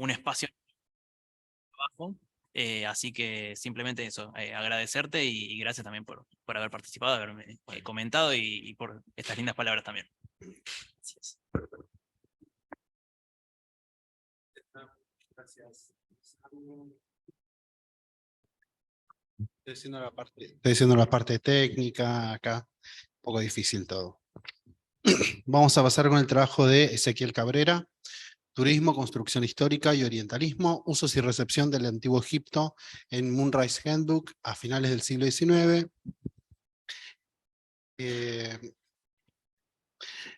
un espacio de trabajo. Así que simplemente eso, agradecerte y gracias también por haber participado, haberme comentado y por estas lindas palabras también. Gracias. Gracias. Estoy haciendo la parte técnica acá, un poco difícil todo. Vamos a pasar con el trabajo de Ezequiel Cabrera, Turismo, Construcción Histórica y Orientalismo, Usos y Recepción del Antiguo Egipto en Moonrise Handbook a finales del siglo XIX.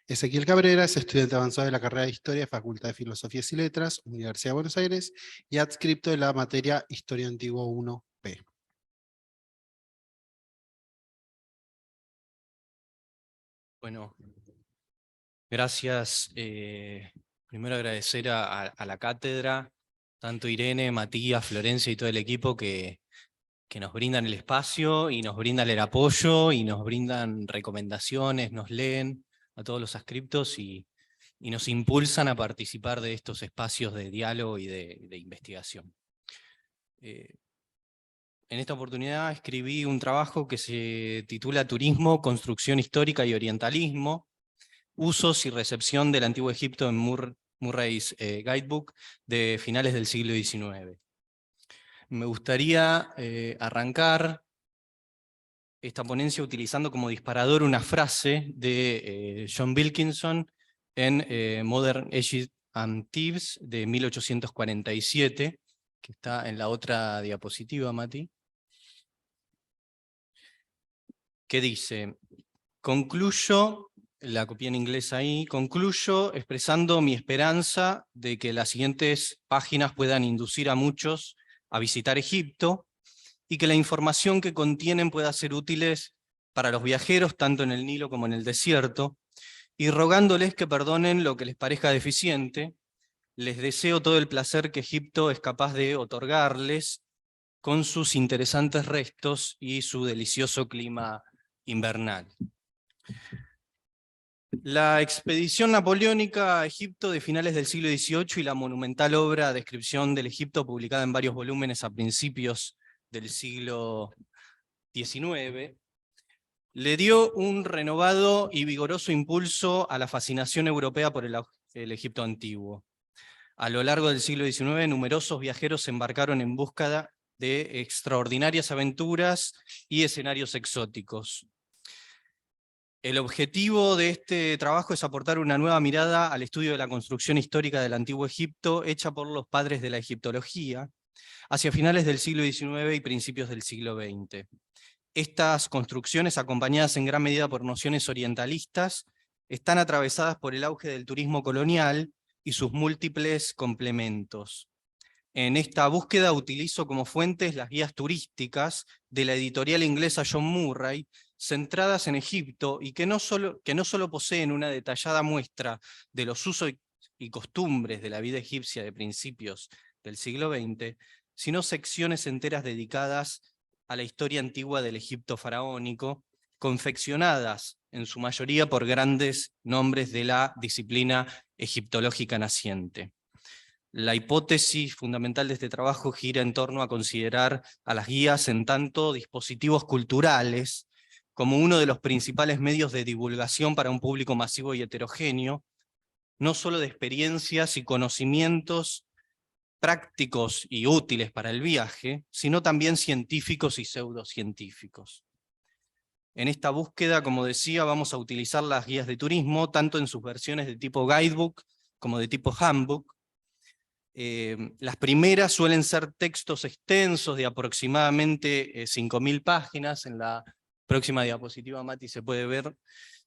Ezequiel Cabrera es estudiante avanzado de la carrera de Historia, Facultad de Filosofías y Letras, Universidad de Buenos Aires, y adscripto de la materia Historia Antigua 1P. Bueno, gracias. Primero agradecer a la cátedra, tanto Irene, Matías, Florencia y todo el equipo que nos brindan el espacio y nos brindan el apoyo y nos brindan recomendaciones, nos leen a todos los adscriptos y nos impulsan a participar de estos espacios de diálogo y de investigación. En esta oportunidad escribí un trabajo que se titula Turismo, Construcción Histórica y Orientalismo, Usos y Recepción del Antiguo Egipto en Murray's Guidebook de finales del siglo XIX. Me gustaría arrancar esta ponencia utilizando como disparador una frase de John Wilkinson en Modern Egypt and Thebes de 1847, que está en la otra diapositiva, Mati, que dice: concluyo, la copié en inglés ahí, concluyo expresando mi esperanza de que las siguientes páginas puedan inducir a muchos a visitar Egipto y que la información que contienen pueda ser útiles para los viajeros tanto en el Nilo como en el desierto, y rogándoles que perdonen lo que les parezca deficiente, les deseo todo el placer que Egipto es capaz de otorgarles con sus interesantes restos y su delicioso clima invernal. La expedición napoleónica a Egipto de finales del siglo XVIII y la monumental obra Descripción del Egipto, publicada en varios volúmenes a principios del siglo XIX, le dio un renovado y vigoroso impulso a la fascinación europea por el Egipto antiguo. A lo largo del siglo XIX, numerosos viajeros se embarcaron en búsqueda de extraordinarias aventuras y escenarios exóticos. El objetivo de este trabajo es aportar una nueva mirada al estudio de la construcción histórica del Antiguo Egipto, hecha por los padres de la egiptología, hacia finales del siglo XIX y principios del siglo XX. Estas construcciones, acompañadas en gran medida por nociones orientalistas, están atravesadas por el auge del turismo colonial y sus múltiples complementos. En esta búsqueda utilizo como fuentes las guías turísticas de la editorial inglesa John Murray, centradas en Egipto y que no solo poseen una detallada muestra de los usos y costumbres de la vida egipcia de principios del siglo XX, sino secciones enteras dedicadas a la historia antigua del Egipto faraónico, confeccionadas en su mayoría por grandes nombres de la disciplina egiptológica naciente. La hipótesis fundamental de este trabajo gira en torno a considerar a las guías en tanto dispositivos culturales como uno de los principales medios de divulgación para un público masivo y heterogéneo, no solo de experiencias y conocimientos prácticos y útiles para el viaje, sino también científicos y pseudocientíficos. En esta búsqueda, como decía, vamos a utilizar las guías de turismo, tanto en sus versiones de tipo guidebook como de tipo handbook. Las primeras suelen ser textos extensos de aproximadamente 5.000 páginas. En la próxima diapositiva, Mati, se puede ver,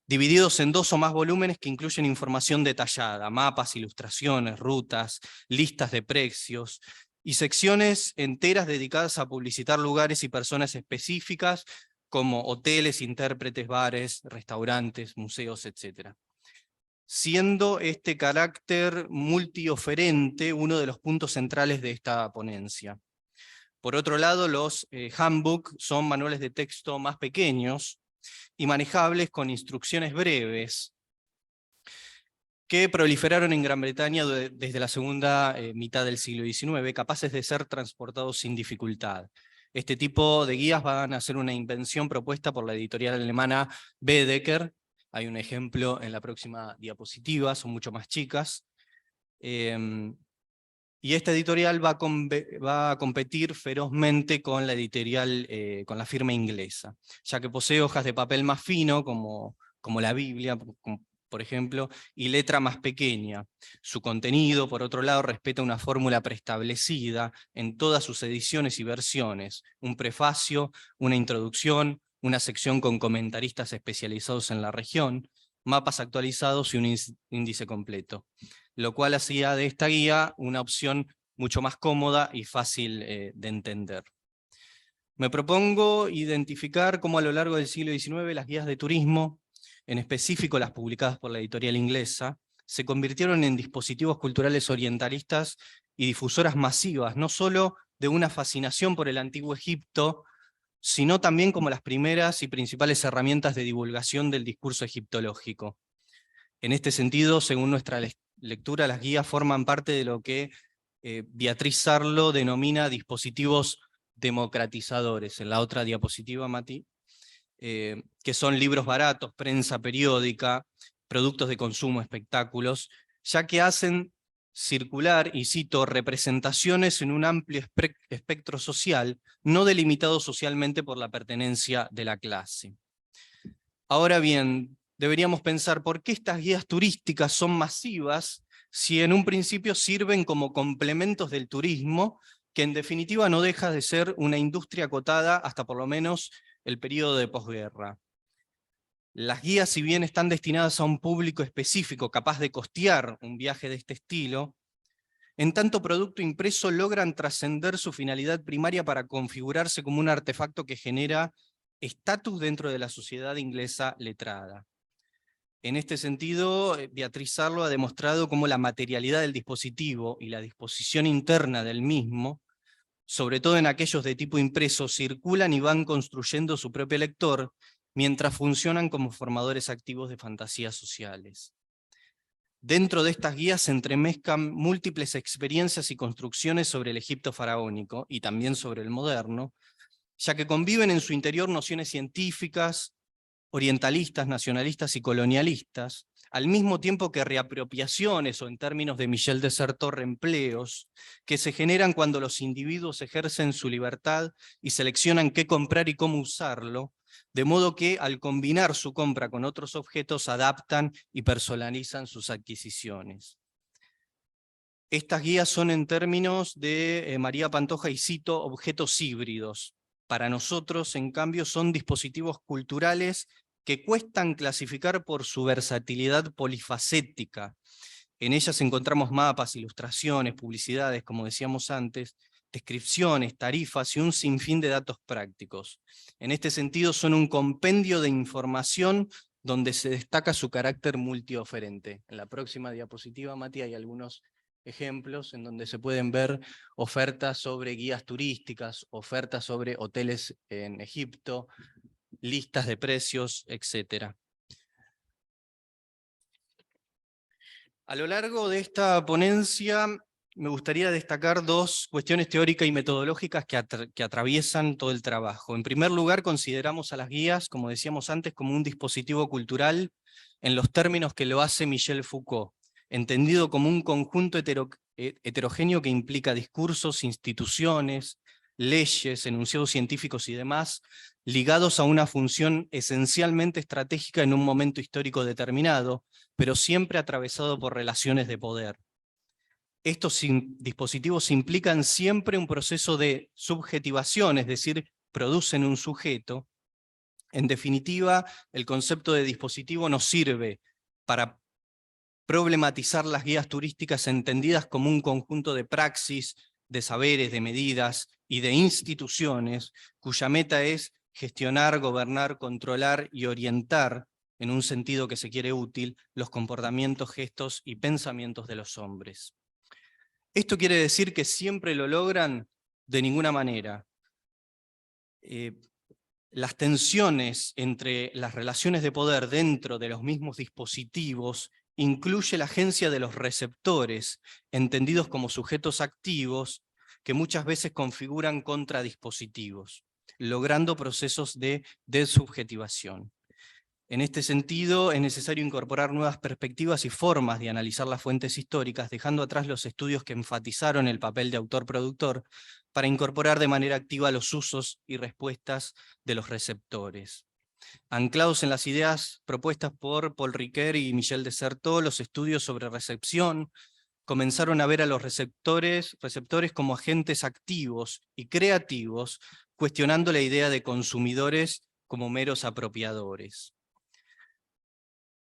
divididos en 2 o más volúmenes que incluyen información detallada, mapas, ilustraciones, rutas, listas de precios, y secciones enteras dedicadas a publicitar lugares y personas específicas, como hoteles, intérpretes, bares, restaurantes, museos, etc. Siendo este carácter multioferente uno de los puntos centrales de esta ponencia. Por otro lado, los handbook son manuales de texto más pequeños y manejables con instrucciones breves. que proliferaron en Gran Bretaña desde la segunda mitad del siglo XIX, capaces de ser transportados sin dificultad. Este tipo de guías van a ser una invención propuesta por la editorial alemana Baedeker. Hay un ejemplo en la próxima diapositiva, son mucho más chicas. Y esta editorial va a competir ferozmente con la editorial, con la firma inglesa, ya que posee hojas de papel más fino, como la Biblia, por ejemplo, y letra más pequeña. Su contenido, por otro lado, respeta una fórmula preestablecida en todas sus ediciones y versiones: un prefacio, una introducción, una sección con comentaristas especializados en la región, mapas actualizados y un índice completo, lo cual hacía de esta guía una opción mucho más cómoda y fácil de entender. Me propongo identificar cómo a lo largo del siglo XIX las guías de turismo, en específico las publicadas por la editorial inglesa, se convirtieron en dispositivos culturales orientalistas y difusoras masivas, no solo de una fascinación por el antiguo Egipto, sino también como las primeras y principales herramientas de divulgación del discurso egiptológico. En este sentido, según nuestra lectura, las guías forman parte de lo que Beatriz Sarlo denomina dispositivos democratizadores. En la otra diapositiva, Mati, que son libros baratos, prensa periódica, productos de consumo, espectáculos, ya que hacen circular, y cito, representaciones en un amplio espectro social, no delimitado socialmente por la pertenencia de la clase. Ahora bien, deberíamos pensar por qué estas guías turísticas son masivas si en un principio sirven como complementos del turismo, que en definitiva no deja de ser una industria acotada hasta por lo menos el periodo de posguerra. Las guías, si bien están destinadas a un público específico capaz de costear un viaje de este estilo, en tanto producto impreso logran trascender su finalidad primaria para configurarse como un artefacto que genera estatus dentro de la sociedad inglesa letrada. En este sentido, Beatriz Sarlo ha demostrado cómo la materialidad del dispositivo y la disposición interna del mismo, sobre todo en aquellos de tipo impreso, circulan y van construyendo su propio lector, mientras funcionan como formadores activos de fantasías sociales. Dentro de estas guías se entremezcan múltiples experiencias y construcciones sobre el Egipto faraónico, y también sobre el moderno, ya que conviven en su interior nociones científicas, orientalistas, nacionalistas y colonialistas, al mismo tiempo que reapropiaciones, o en términos de Michel Desertor, reempleos, que se generan cuando los individuos ejercen su libertad y seleccionan qué comprar y cómo usarlo, de modo que al combinar su compra con otros objetos adaptan y personalizan sus adquisiciones. Estas guías son, en términos de María Pantoja, y cito, objetos híbridos. Para nosotros, en cambio, son dispositivos culturales que cuestan clasificar por su versatilidad polifacética. En ellas encontramos mapas, ilustraciones, publicidades, como decíamos antes, descripciones, tarifas y un sinfín de datos prácticos. En este sentido, son un compendio de información donde se destaca su carácter multioferente. En la próxima diapositiva, Mati, hay algunos ejemplos en donde se pueden ver ofertas sobre guías turísticas, ofertas sobre hoteles en Egipto, listas de precios, etc. A lo largo de esta ponencia me gustaría destacar dos cuestiones teóricas y metodológicas que atraviesan todo el trabajo. En primer lugar, consideramos a las guías, como decíamos antes, como un dispositivo cultural en los términos que lo hace Michel Foucault, entendido como un conjunto heterogéneo que implica discursos, instituciones, leyes, enunciados científicos y demás, ligados a una función esencialmente estratégica en un momento histórico determinado, pero siempre atravesado por relaciones de poder. Estos dispositivos implican siempre un proceso de subjetivación, es decir, producen un sujeto. En definitiva, el concepto de dispositivo nos sirve para problematizar las guías turísticas entendidas como un conjunto de praxis, de saberes, de medidas y de instituciones, cuya meta es gestionar, gobernar, controlar y orientar, en un sentido que se quiere útil, los comportamientos, gestos y pensamientos de los hombres. ¿Esto quiere decir que siempre lo logran? De ninguna manera. Las tensiones entre las relaciones de poder dentro de los mismos dispositivos incluye la agencia de los receptores, entendidos como sujetos activos, que muchas veces configuran contradispositivos, logrando procesos de desubjetivación. En este sentido, es necesario incorporar nuevas perspectivas y formas de analizar las fuentes históricas, dejando atrás los estudios que enfatizaron el papel de autor-productor, para incorporar de manera activa los usos y respuestas de los receptores. Anclados en las ideas propuestas por Paul Ricoeur y Michel Desserteau, los estudios sobre recepción comenzaron a ver a los receptores como agentes activos y creativos, cuestionando la idea de consumidores como meros apropiadores.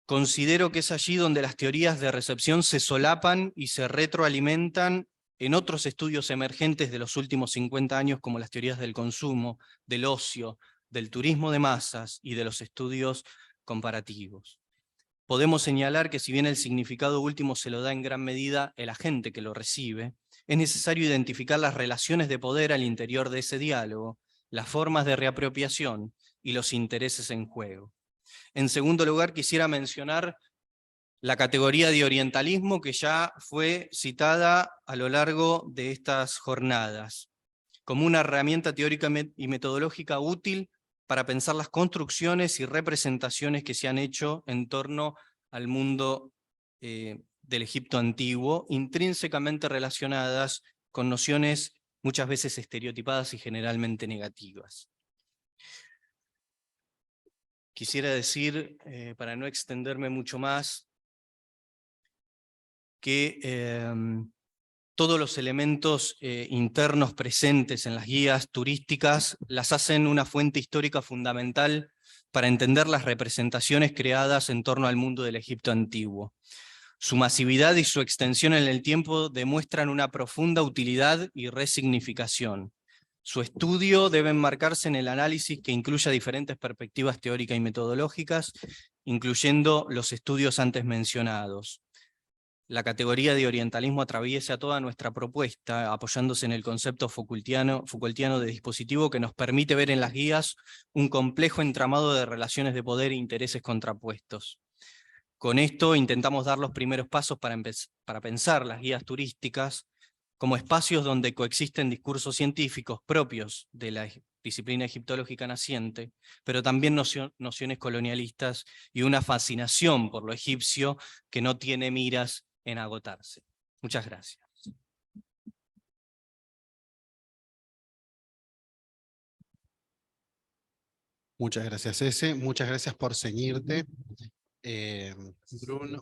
Considero que es allí donde las teorías de recepción se solapan y se retroalimentan en otros estudios emergentes de los últimos 50 años, como las teorías del consumo, del ocio, del turismo de masas y de los estudios comparativos. Podemos señalar que si bien el significado último se lo da en gran medida el agente que lo recibe, es necesario identificar las relaciones de poder al interior de ese diálogo, las formas de reapropiación y los intereses en juego. En segundo lugar, quisiera mencionar la categoría de orientalismo que ya fue citada a lo largo de estas jornadas, como una herramienta teórica y metodológica útil para pensar las construcciones y representaciones que se han hecho en torno al mundo del Egipto antiguo, intrínsecamente relacionadas con nociones muchas veces estereotipadas y generalmente negativas. Quisiera decir, para no extenderme mucho más, que todos los elementos internos presentes en las guías turísticas las hacen una fuente histórica fundamental para entender las representaciones creadas en torno al mundo del Egipto antiguo. Su masividad y su extensión en el tiempo demuestran una profunda utilidad y resignificación. Su estudio debe enmarcarse en el análisis que incluya diferentes perspectivas teóricas y metodológicas, incluyendo los estudios antes mencionados. La categoría de orientalismo atraviesa toda nuestra propuesta, apoyándose en el concepto Foucaultiano de dispositivo que nos permite ver en las guías un complejo entramado de relaciones de poder e intereses contrapuestos. Con esto intentamos dar los primeros pasos para pensar las guías turísticas como espacios donde coexisten discursos científicos propios de la disciplina egiptológica naciente, pero también nociones colonialistas y una fascinación por lo egipcio que no tiene miras en agotarse. Muchas gracias. Muchas gracias, Ese. Muchas gracias por ceñirte.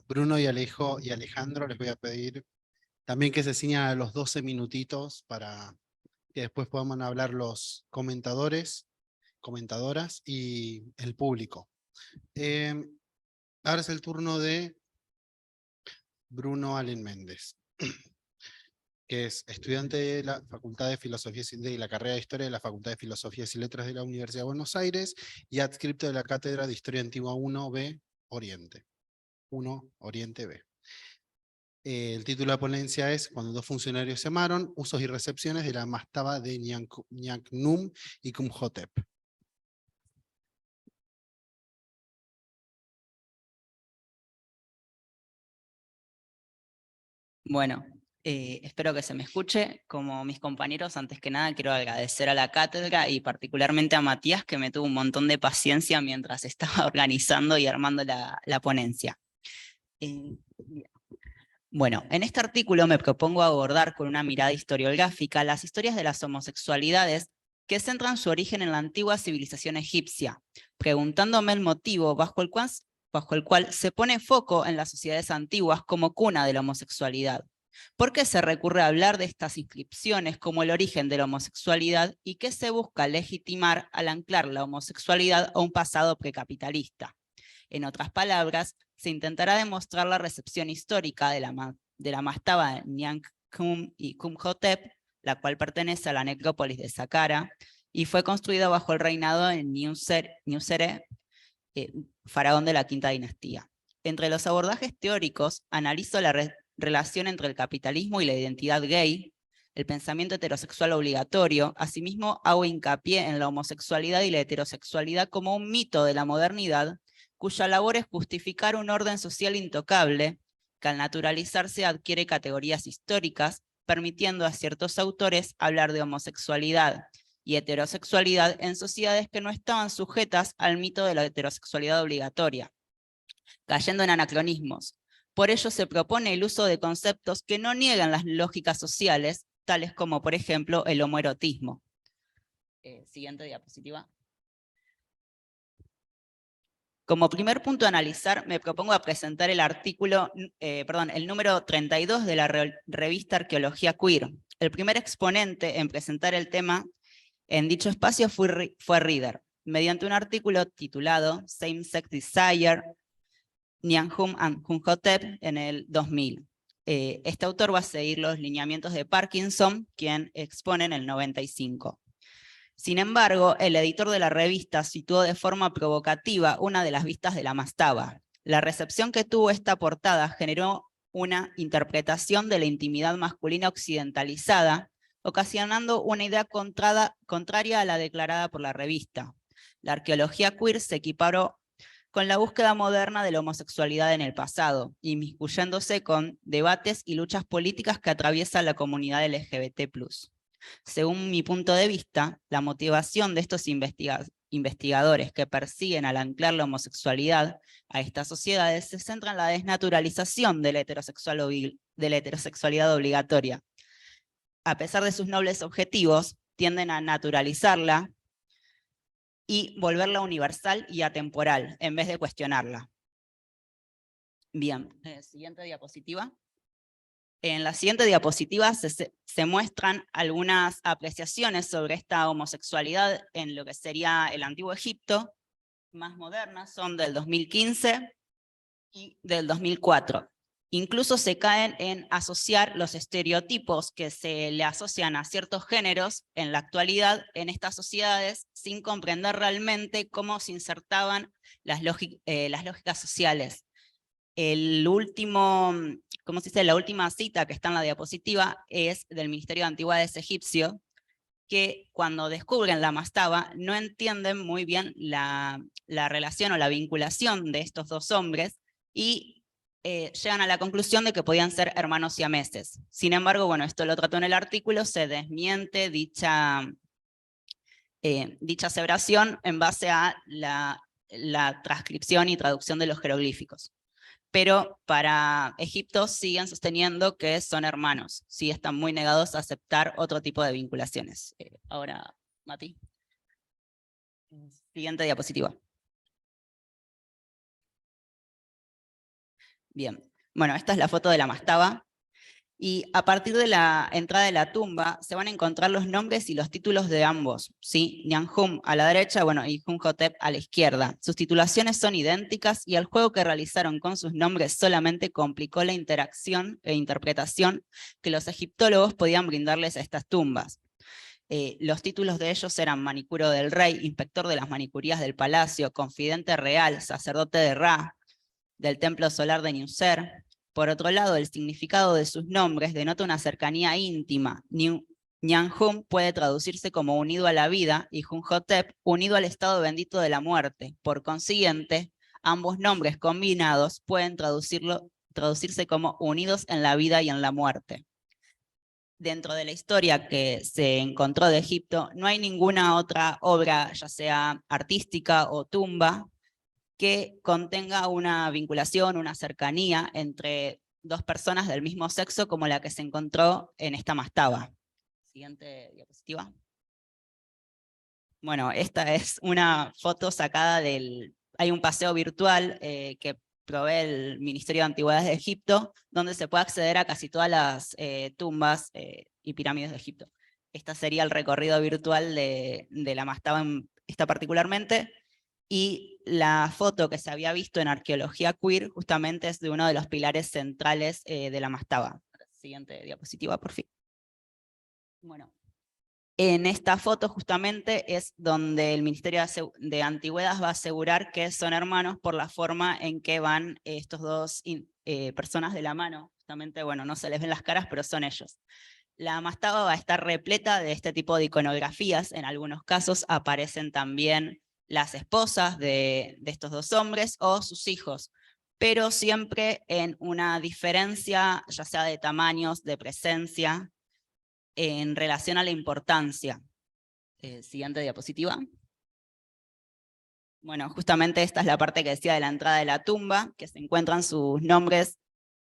Bruno y Alejandro, les voy a pedir también que se ciñan a los 12 minutitos para que después podamos hablar los comentadores, comentadoras y el público. Ahora es el turno de Bruno Allen Méndez, que es estudiante de la Facultad de Filosofía y la carrera de Historia de la Facultad de Filosofías y Letras de la Universidad de Buenos Aires y adscripto de la Cátedra de Historia Antigua 1B Oriente. 1 Oriente B. El título de la ponencia es Cuando dos funcionarios se amaron, usos y recepciones de la mastaba de Nianchchnum y Kumhotep. Bueno, espero que se me escuche. Como mis compañeros, antes que nada quiero agradecer a la cátedra y particularmente a Matías, que me tuvo un montón de paciencia mientras estaba organizando y armando la ponencia. Bueno, en este artículo me propongo abordar con una mirada historiográfica las historias de las homosexualidades que centran su origen en la antigua civilización egipcia, preguntándome el motivo bajo el cual se pone foco en las sociedades antiguas como cuna de la homosexualidad. ¿Por qué se recurre a hablar de estas inscripciones como el origen de la homosexualidad y qué se busca legitimar al anclar la homosexualidad a un pasado precapitalista? En otras palabras, se intentará demostrar la recepción histórica de la mastaba Nianchchnum y Kumhotep, la cual pertenece a la necrópolis de Saqqara y fue construida bajo el reinado de Niuserre, faraón de la quinta dinastía. Entre los abordajes teóricos, analizo la relación entre el capitalismo y la identidad gay, el pensamiento heterosexual obligatorio. Asimismo, hago hincapié en la homosexualidad y la heterosexualidad como un mito de la modernidad, cuya labor es justificar un orden social intocable, que al naturalizarse adquiere categorías históricas, permitiendo a ciertos autores hablar de homosexualidad y heterosexualidad en sociedades que no estaban sujetas al mito de la heterosexualidad obligatoria, cayendo en anacronismos. Por ello se propone el uso de conceptos que no niegan las lógicas sociales, tales como, por ejemplo, el homoerotismo. Siguiente diapositiva. Como primer punto a analizar, me propongo a presentar el el número 32 de la revista Arqueología Queer. El primer exponente en presentar el tema en dicho espacio fue Reader, mediante un artículo titulado Same Sex Desire, Nianjum and Humhotep en el 2000. Este autor va a seguir los lineamientos de Parkinson, quien expone en el 95. Sin embargo, el editor de la revista situó de forma provocativa una de las vistas de la mastaba. La recepción que tuvo esta portada generó una interpretación de la intimidad masculina occidentalizada, ocasionando una idea contraria a la declarada por la revista. La arqueología queer se equiparó con la búsqueda moderna de la homosexualidad en el pasado, inmiscuyéndose con debates y luchas políticas que atraviesan la comunidad LGBT+. Según mi punto de vista, la motivación de estos investigadores que persiguen al anclar la homosexualidad a estas sociedades se centra en la desnaturalización de la heterosexualidad obligatoria. A pesar de sus nobles objetivos, tienden a naturalizarla y volverla universal y atemporal, en vez de cuestionarla. Bien, siguiente diapositiva. En la siguiente diapositiva se muestran algunas apreciaciones sobre esta homosexualidad en lo que sería el Antiguo Egipto. Más modernas son del 2015 y del 2004. Incluso se caen en asociar los estereotipos que se le asocian a ciertos géneros en la actualidad en estas sociedades sin comprender realmente cómo se insertaban las lógicas sociales. El último, ¿cómo se dice? La última cita que está en la diapositiva es del Ministerio de Antigüedades egipcio, que cuando descubren la mastaba no entienden muy bien la relación o la vinculación de estos dos hombres y llegan a la conclusión de que podían ser hermanos siameses. Sin embargo, bueno, esto lo trató en el artículo, se desmiente dicha aseveración en base a la transcripción y traducción de los jeroglíficos. Pero para Egipto siguen sosteniendo que son hermanos, sí están muy negados a aceptar otro tipo de vinculaciones. Ahora, Mati. Siguiente diapositiva. Bien, bueno, esta es la foto de la mastaba, y a partir de la entrada de la tumba se van a encontrar los nombres y los títulos de ambos, ¿sí? Nianjum a la derecha, bueno, y Humhotep a la izquierda. Sus titulaciones son idénticas y el juego que realizaron con sus nombres solamente complicó la interacción e interpretación que los egiptólogos podían brindarles a estas tumbas. Los títulos de ellos eran manicuro del rey, inspector de las manicurías del palacio, confidente real, sacerdote de Ra, del templo solar de Nusser. Por otro lado, el significado de sus nombres denota una cercanía íntima. Nianjum puede traducirse como unido a la vida y Humhotep unido al estado bendito de la muerte. Por consiguiente, ambos nombres combinados pueden traducirse como unidos en la vida y en la muerte. Dentro de la historia que se encontró de Egipto, no hay ninguna otra obra, ya sea artística o tumba, que contenga una vinculación, una cercanía entre dos personas del mismo sexo como la que se encontró en esta mastaba. Siguiente diapositiva. Bueno, esta es una foto sacada hay un paseo virtual que provee el Ministerio de Antigüedades de Egipto, donde se puede acceder a casi todas las tumbas y pirámides de Egipto. Este sería el recorrido virtual de la mastaba esta particularmente. Y la foto que se había visto en Arqueología Queer justamente es de uno de los pilares centrales de la mastaba. Siguiente diapositiva, por fin. Bueno, en esta foto justamente es donde el Ministerio de Antigüedades va a asegurar que son hermanos por la forma en que van estos dos personas de la mano. Justamente, bueno, no se les ven las caras, pero son ellos. La mastaba va a estar repleta de este tipo de iconografías. En algunos casos aparecen también las esposas de estos dos hombres o sus hijos, pero siempre en una diferencia, ya sea de tamaños, de presencia, en relación a la importancia. Siguiente diapositiva. Bueno, justamente esta es la parte que decía de la entrada de la tumba, que se encuentran sus nombres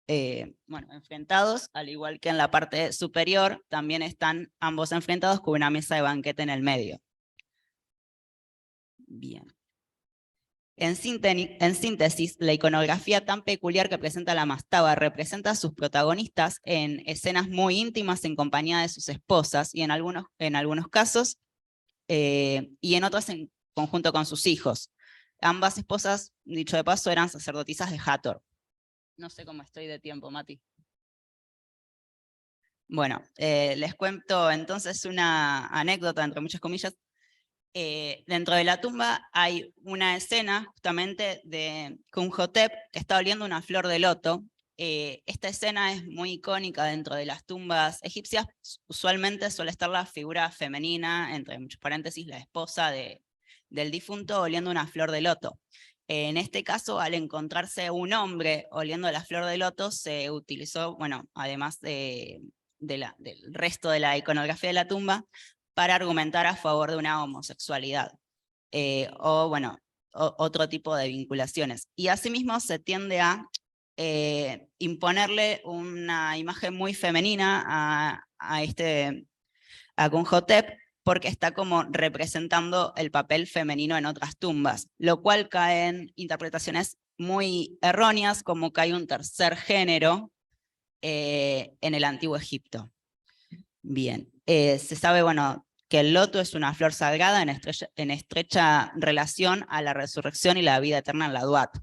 enfrentados, al igual que en la parte superior, también están ambos enfrentados con una mesa de banquete en el medio. Bien. En síntesis, la iconografía tan peculiar que presenta la mastaba representa a sus protagonistas en escenas muy íntimas en compañía de sus esposas, y en algunos casos, y en otros en conjunto con sus hijos. Ambas esposas, dicho de paso, eran sacerdotisas de Hathor. No sé cómo estoy de tiempo, Mati. Bueno, les cuento entonces una anécdota, entre muchas comillas. Dentro de la tumba hay una escena justamente de Kunhotep que está oliendo una flor de loto. Esta escena es muy icónica dentro de las tumbas egipcias. Usualmente suele estar la figura femenina, entre muchos paréntesis, la esposa del difunto oliendo una flor de loto. En este caso, al encontrarse un hombre oliendo la flor de loto, se utilizó, bueno, además del resto de la iconografía de la tumba, para argumentar a favor de una homosexualidad, otro tipo de vinculaciones. Y asimismo se tiende a imponerle una imagen muy femenina a Kunhotep, porque está como representando el papel femenino en otras tumbas, lo cual cae en interpretaciones muy erróneas, como que hay un tercer género en el Antiguo Egipto. Bien, se sabe, bueno, que el loto es una flor sagrada en estrecha relación a la resurrección y la vida eterna en la Duat.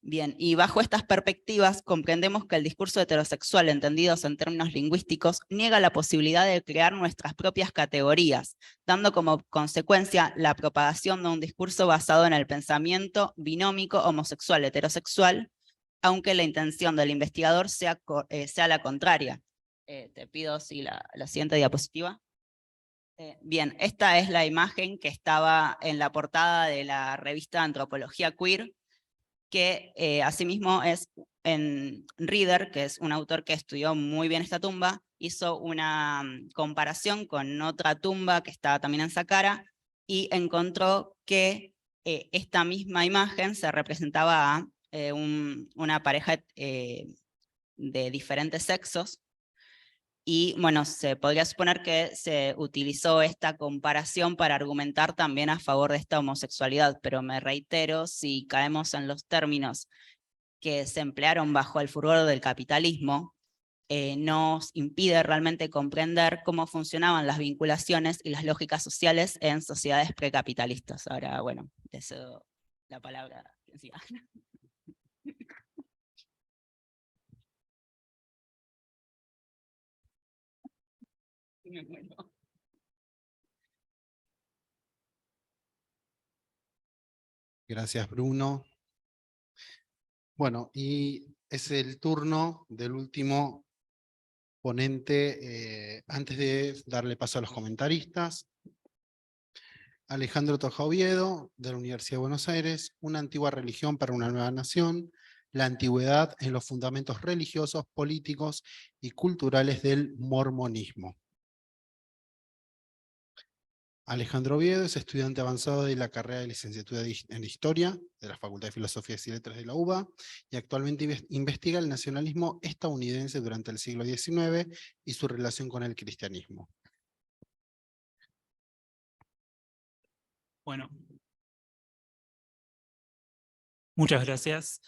Bien, y bajo estas perspectivas comprendemos que el discurso heterosexual, entendidos en términos lingüísticos, niega la posibilidad de crear nuestras propias categorías, dando como consecuencia la propagación de un discurso basado en el pensamiento binómico homosexual-heterosexual, aunque la intención del investigador sea la contraria. Te pido la siguiente diapositiva. Bien, esta es la imagen que estaba en la portada de la revista Antropología Queer, que asimismo es en Reader, que es un autor que estudió muy bien esta tumba, hizo una comparación con otra tumba que estaba también en Saqqara, y encontró que esta misma imagen se representaba a una pareja de diferentes sexos, y bueno, se podría suponer que se utilizó esta comparación para argumentar también a favor de esta homosexualidad, pero me reitero, si caemos en los términos que se emplearon bajo el furor del capitalismo, nos impide realmente comprender cómo funcionaban las vinculaciones y las lógicas sociales en sociedades precapitalistas. Ahora, bueno, les cedo la palabra. Me muero. Gracias, Bruno. Bueno, y es el turno del último ponente, antes de darle paso a los comentaristas. Alejandro Toja Oviedo, de la Universidad de Buenos Aires, Una antigua religión para una nueva nación, la antigüedad en los fundamentos religiosos, políticos y culturales del mormonismo. Alejandro Oviedo es estudiante avanzado de la carrera de licenciatura en Historia de la Facultad de Filosofías y Letras de la UBA, y actualmente investiga el nacionalismo estadounidense durante el siglo XIX y su relación con el cristianismo. Bueno, muchas gracias.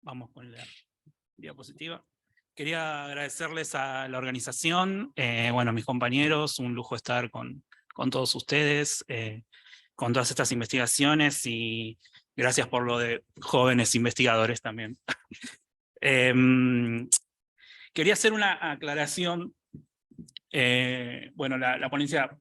Vamos con la diapositiva. Quería agradecerles a la organización, bueno, a mis compañeros, un lujo estar con todos ustedes, con todas estas investigaciones, y gracias por lo de jóvenes investigadores también. Quería hacer una aclaración. Bueno, la ponencia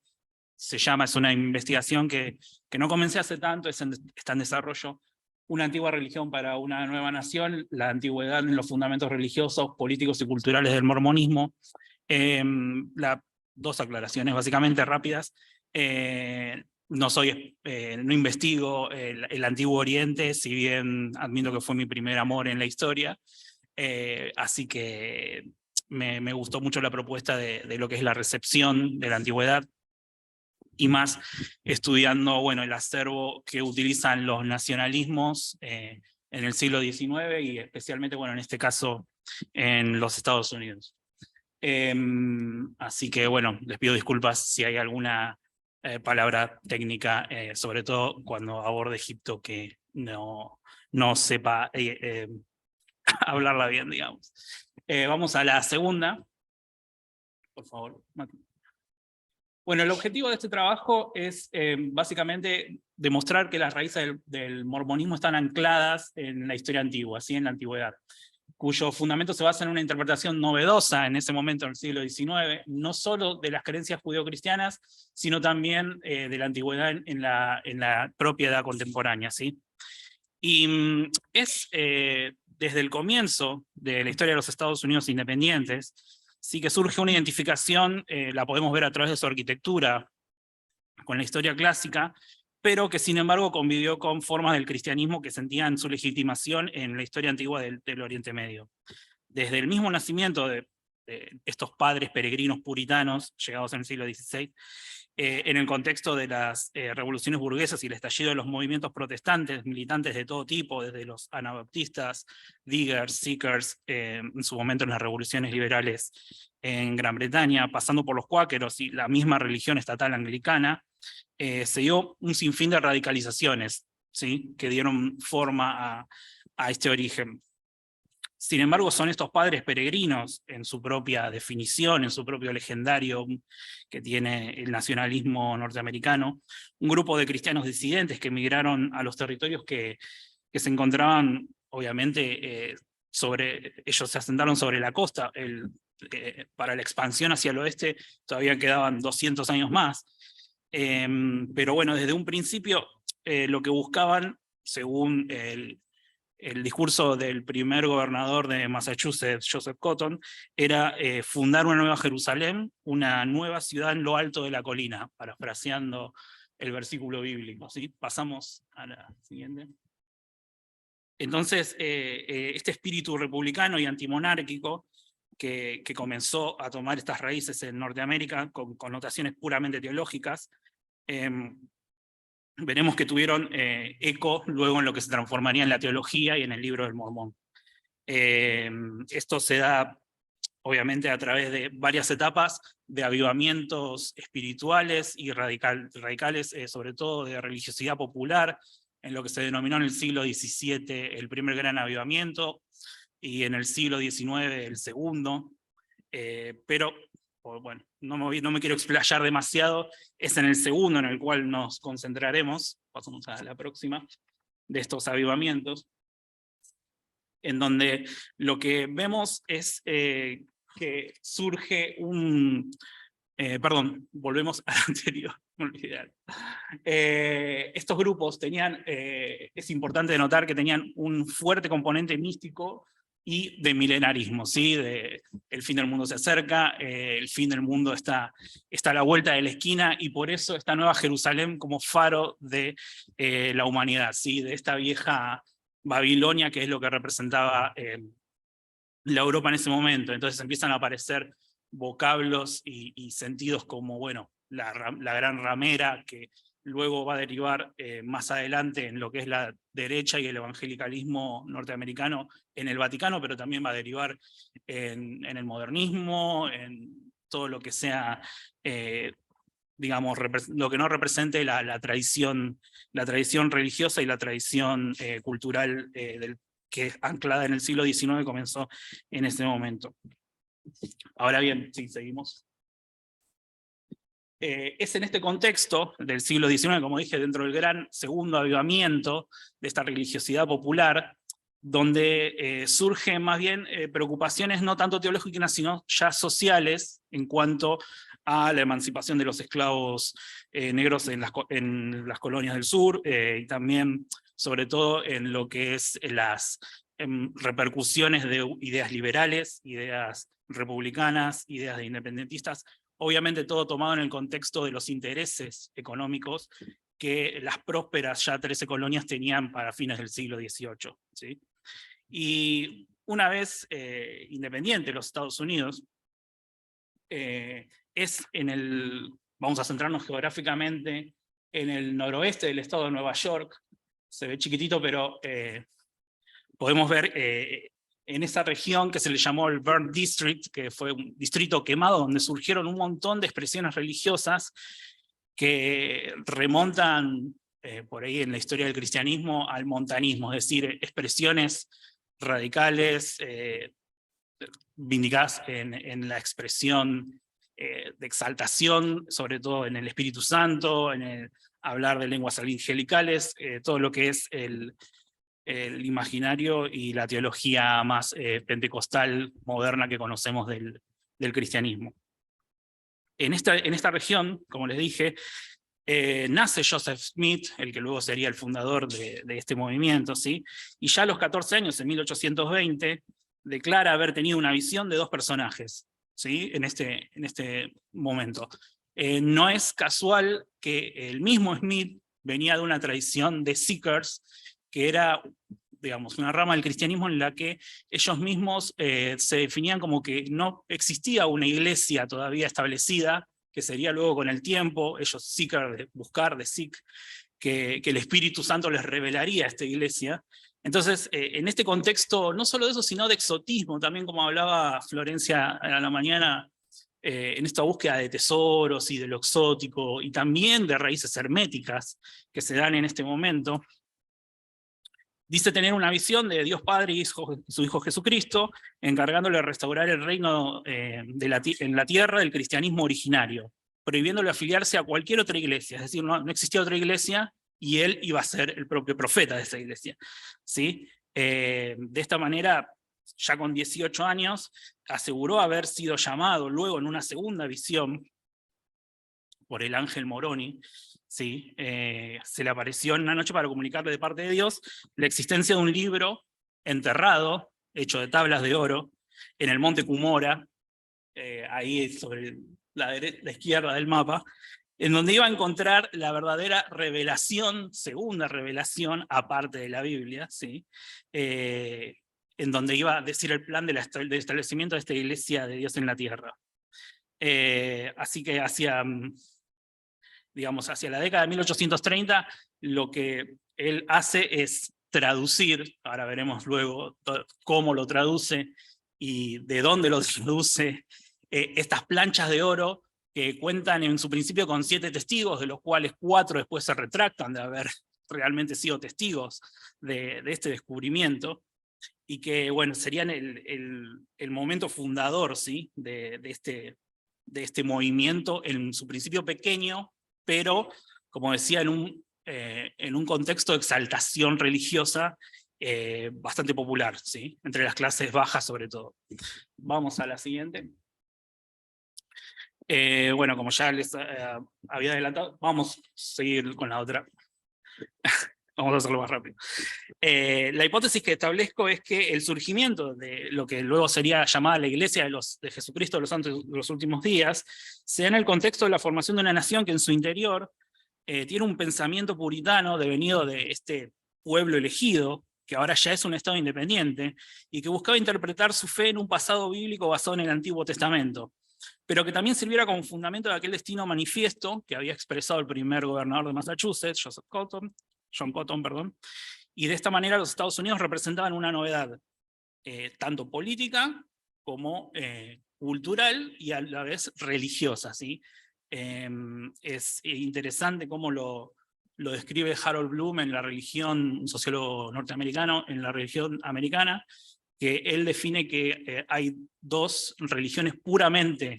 es una investigación que no comencé hace tanto, está en desarrollo. Una antigua religión para una nueva nación, la antigüedad en los fundamentos religiosos, políticos y culturales del mormonismo. La dos aclaraciones básicamente rápidas. No investigo el Antiguo Oriente, si bien admito que fue mi primer amor en la historia, así que me gustó mucho la propuesta de lo que es la recepción de la antigüedad, y más estudiando, bueno, el acervo que utilizan los nacionalismos en el siglo XIX y especialmente, bueno, en este caso, en los Estados Unidos. Así que, bueno, les pido disculpas si hay alguna palabra técnica, sobre todo cuando aborde Egipto, que no sepa hablarla bien, digamos. Vamos a la segunda. Por favor, Mati. Bueno, el objetivo de este trabajo es básicamente demostrar que las raíces del mormonismo están ancladas en la historia antigua, ¿sí? En la antigüedad, cuyo fundamento se basa en una interpretación novedosa en ese momento, en el siglo XIX, no solo de las creencias judeocristianas, sino también de la antigüedad en la propia edad contemporánea, ¿sí? Y es desde el comienzo de la historia de los Estados Unidos independientes, sí que surge una identificación, la podemos ver a través de su arquitectura, con la historia clásica, pero que sin embargo convivió con formas del cristianismo que sentían su legitimación en la historia antigua del Oriente Medio. Desde el mismo nacimiento de estos padres peregrinos puritanos, llegados en el siglo XVI, en el contexto de las revoluciones burguesas y el estallido de los movimientos protestantes, militantes de todo tipo, desde los anabaptistas, diggers, seekers, en su momento en las revoluciones liberales en Gran Bretaña, pasando por los cuáqueros y la misma religión estatal anglicana, se dio un sinfín de radicalizaciones, ¿sí? Que dieron forma a este origen. Sin embargo, son estos padres peregrinos, en su propia definición, en su propio legendario que tiene el nacionalismo norteamericano, un grupo de cristianos disidentes que emigraron a los territorios que se encontraban, obviamente, ellos se asentaron sobre la costa. Para la expansión hacia el oeste todavía quedaban 200 años más. Pero bueno, desde un principio lo que buscaban, según el discurso del primer gobernador de Massachusetts, Joseph Cotton, era fundar una nueva Jerusalén, una nueva ciudad en lo alto de la colina, parafraseando el versículo bíblico, ¿sí? Pasamos a la siguiente. Entonces, este espíritu republicano y antimonárquico que comenzó a tomar estas raíces en Norteamérica con connotaciones puramente teológicas, veremos que tuvieron eco luego en lo que se transformaría en la teología y en el Libro del Mormón. Esto se da, obviamente, a través de varias etapas de avivamientos espirituales y radicales, sobre todo de religiosidad popular, en lo que se denominó en el siglo XVII el primer gran avivamiento, y en el siglo XIX el segundo, pero bueno, no me quiero explayar demasiado, es en el segundo en el cual nos concentraremos, pasamos a la próxima, de estos avivamientos, en donde lo que vemos es que surge perdón, volvemos al anterior, me olvidé. Estos grupos tenían, es importante notar que tenían un fuerte componente místico y de milenarismo, ¿sí? El fin del mundo se acerca, el fin del mundo está a la vuelta de la esquina, y por eso esta nueva Jerusalén como faro de la humanidad, ¿sí? De esta vieja Babilonia, que es lo que representaba la Europa en ese momento. Entonces empiezan a aparecer vocablos y sentidos como, bueno, la gran ramera, que luego va a derivar más adelante en lo que es la derecha y el evangelicalismo norteamericano en el Vaticano, pero también va a derivar en el modernismo, en todo lo que sea, digamos, lo que no represente la tradición religiosa y la tradición cultural que es anclada en el siglo XIX, comenzó en ese momento. Ahora bien, sí, seguimos. Es en este contexto del siglo XIX, como dije, dentro del gran segundo avivamiento de esta religiosidad popular, donde surgen más bien preocupaciones no tanto teológicas, sino ya sociales, en cuanto a la emancipación de los esclavos negros en las colonias del sur, y también, sobre todo, en lo que es las repercusiones de ideas liberales, ideas republicanas, ideas de independentistas, obviamente todo tomado en el contexto de los intereses económicos que las prósperas ya 13 colonias tenían para fines del siglo XVIII. ¿Sí? Y una vez independiente los Estados Unidos, es vamos a centrarnos geográficamente en el noroeste del estado de Nueva York. Se ve chiquitito, pero podemos ver en esa región que se le llamó el Burnt District, que fue un distrito quemado, donde surgieron un montón de expresiones religiosas que remontan por ahí en la historia del cristianismo al montanismo, es decir, expresiones radicales, vindicadas en la expresión de exaltación, sobre todo en el Espíritu Santo, en el hablar de lenguas angelicales, todo lo que es el imaginario y la teología más pentecostal moderna que conocemos del cristianismo. En esta región, como les dije, nace Joseph Smith, el que luego sería el fundador de este movimiento, ¿sí? Y ya a los 14 años, en 1820, declara haber tenido una visión de dos personajes, ¿sí? en este momento. No es casual que el mismo Smith venía de una tradición de Seekers, que era, digamos, una rama del cristianismo en la que ellos mismos se definían como que no existía una iglesia todavía establecida, que sería luego con el tiempo, ellos Seekers, de buscar, de seek, que el Espíritu Santo les revelaría a esta iglesia. Entonces, en este contexto, no solo de eso, sino de exotismo, también como hablaba Florencia a la mañana, en esta búsqueda de tesoros y de lo exótico, y también de raíces herméticas que se dan en este momento. Dice tener una visión de Dios Padre y su Hijo Jesucristo, encargándole de restaurar el reino en la tierra del cristianismo originario, prohibiéndole afiliarse a cualquier otra iglesia, es decir, no existía otra iglesia, y él iba a ser el propio profeta de esa iglesia. ¿Sí? De esta manera, ya con 18 años, aseguró haber sido llamado luego en una segunda visión por el ángel Moroni. ¿Sí? Se le apareció en una noche para comunicarle de parte de Dios la existencia de un libro enterrado, hecho de tablas de oro, en el monte Cumora, ahí sobre la izquierda del mapa, en donde iba a encontrar la verdadera revelación, segunda revelación, aparte de la Biblia, ¿sí? En donde iba a decir el plan del establecimiento de esta iglesia de Dios en la tierra. Así que hacia la década de 1830, lo que él hace es traducir, ahora veremos luego cómo lo traduce y de dónde lo traduce, estas planchas de oro que cuentan en su principio con 7 testigos, de los cuales 4 después se retractan de haber realmente sido testigos de este descubrimiento, y que, bueno, serían el momento fundador, ¿sí? de este movimiento, en su principio pequeño, pero, como decía, en un contexto de exaltación religiosa bastante popular, ¿sí? Entre las clases bajas sobre todo. Vamos a la siguiente. Bueno, como ya les había adelantado, vamos a seguir con la otra. Vamos a hacerlo más rápido. La hipótesis que establezco es que el surgimiento de lo que luego sería llamada la Iglesia de Jesucristo de los Santos de los Últimos Días se da en el contexto de la formación de una nación que en su interior tiene un pensamiento puritano devenido de este pueblo elegido, que ahora ya es un Estado independiente, y que buscaba interpretar su fe en un pasado bíblico basado en el Antiguo Testamento, pero que también sirviera como fundamento de aquel destino manifiesto que había expresado el primer gobernador de Massachusetts, John Cotton, y de esta manera los Estados Unidos representaban una novedad, tanto política como cultural y a la vez religiosa, ¿sí? Es interesante cómo lo describe Harold Bloom en La religión, un sociólogo norteamericano, en La religión americana, que él define que hay 2 religiones puramente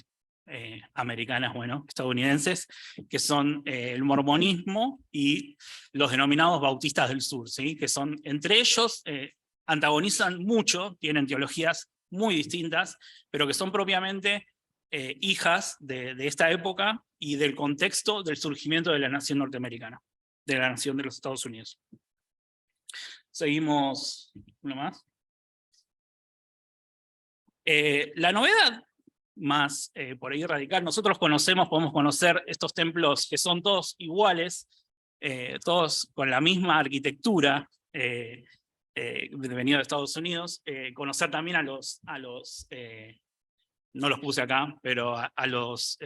americanas, bueno, estadounidenses, que son el mormonismo y los denominados bautistas del sur, ¿sí? Que son, entre ellos, antagonizan mucho, tienen teologías muy distintas, pero que son propiamente hijas de esta época y del contexto del surgimiento de la nación norteamericana, de la nación de los Estados Unidos. Seguimos, uno más. La novedad más por ahí radical. Nosotros podemos conocer estos templos que son todos iguales, todos con la misma arquitectura, venido de Estados Unidos, conocer también a los no los puse acá, pero a los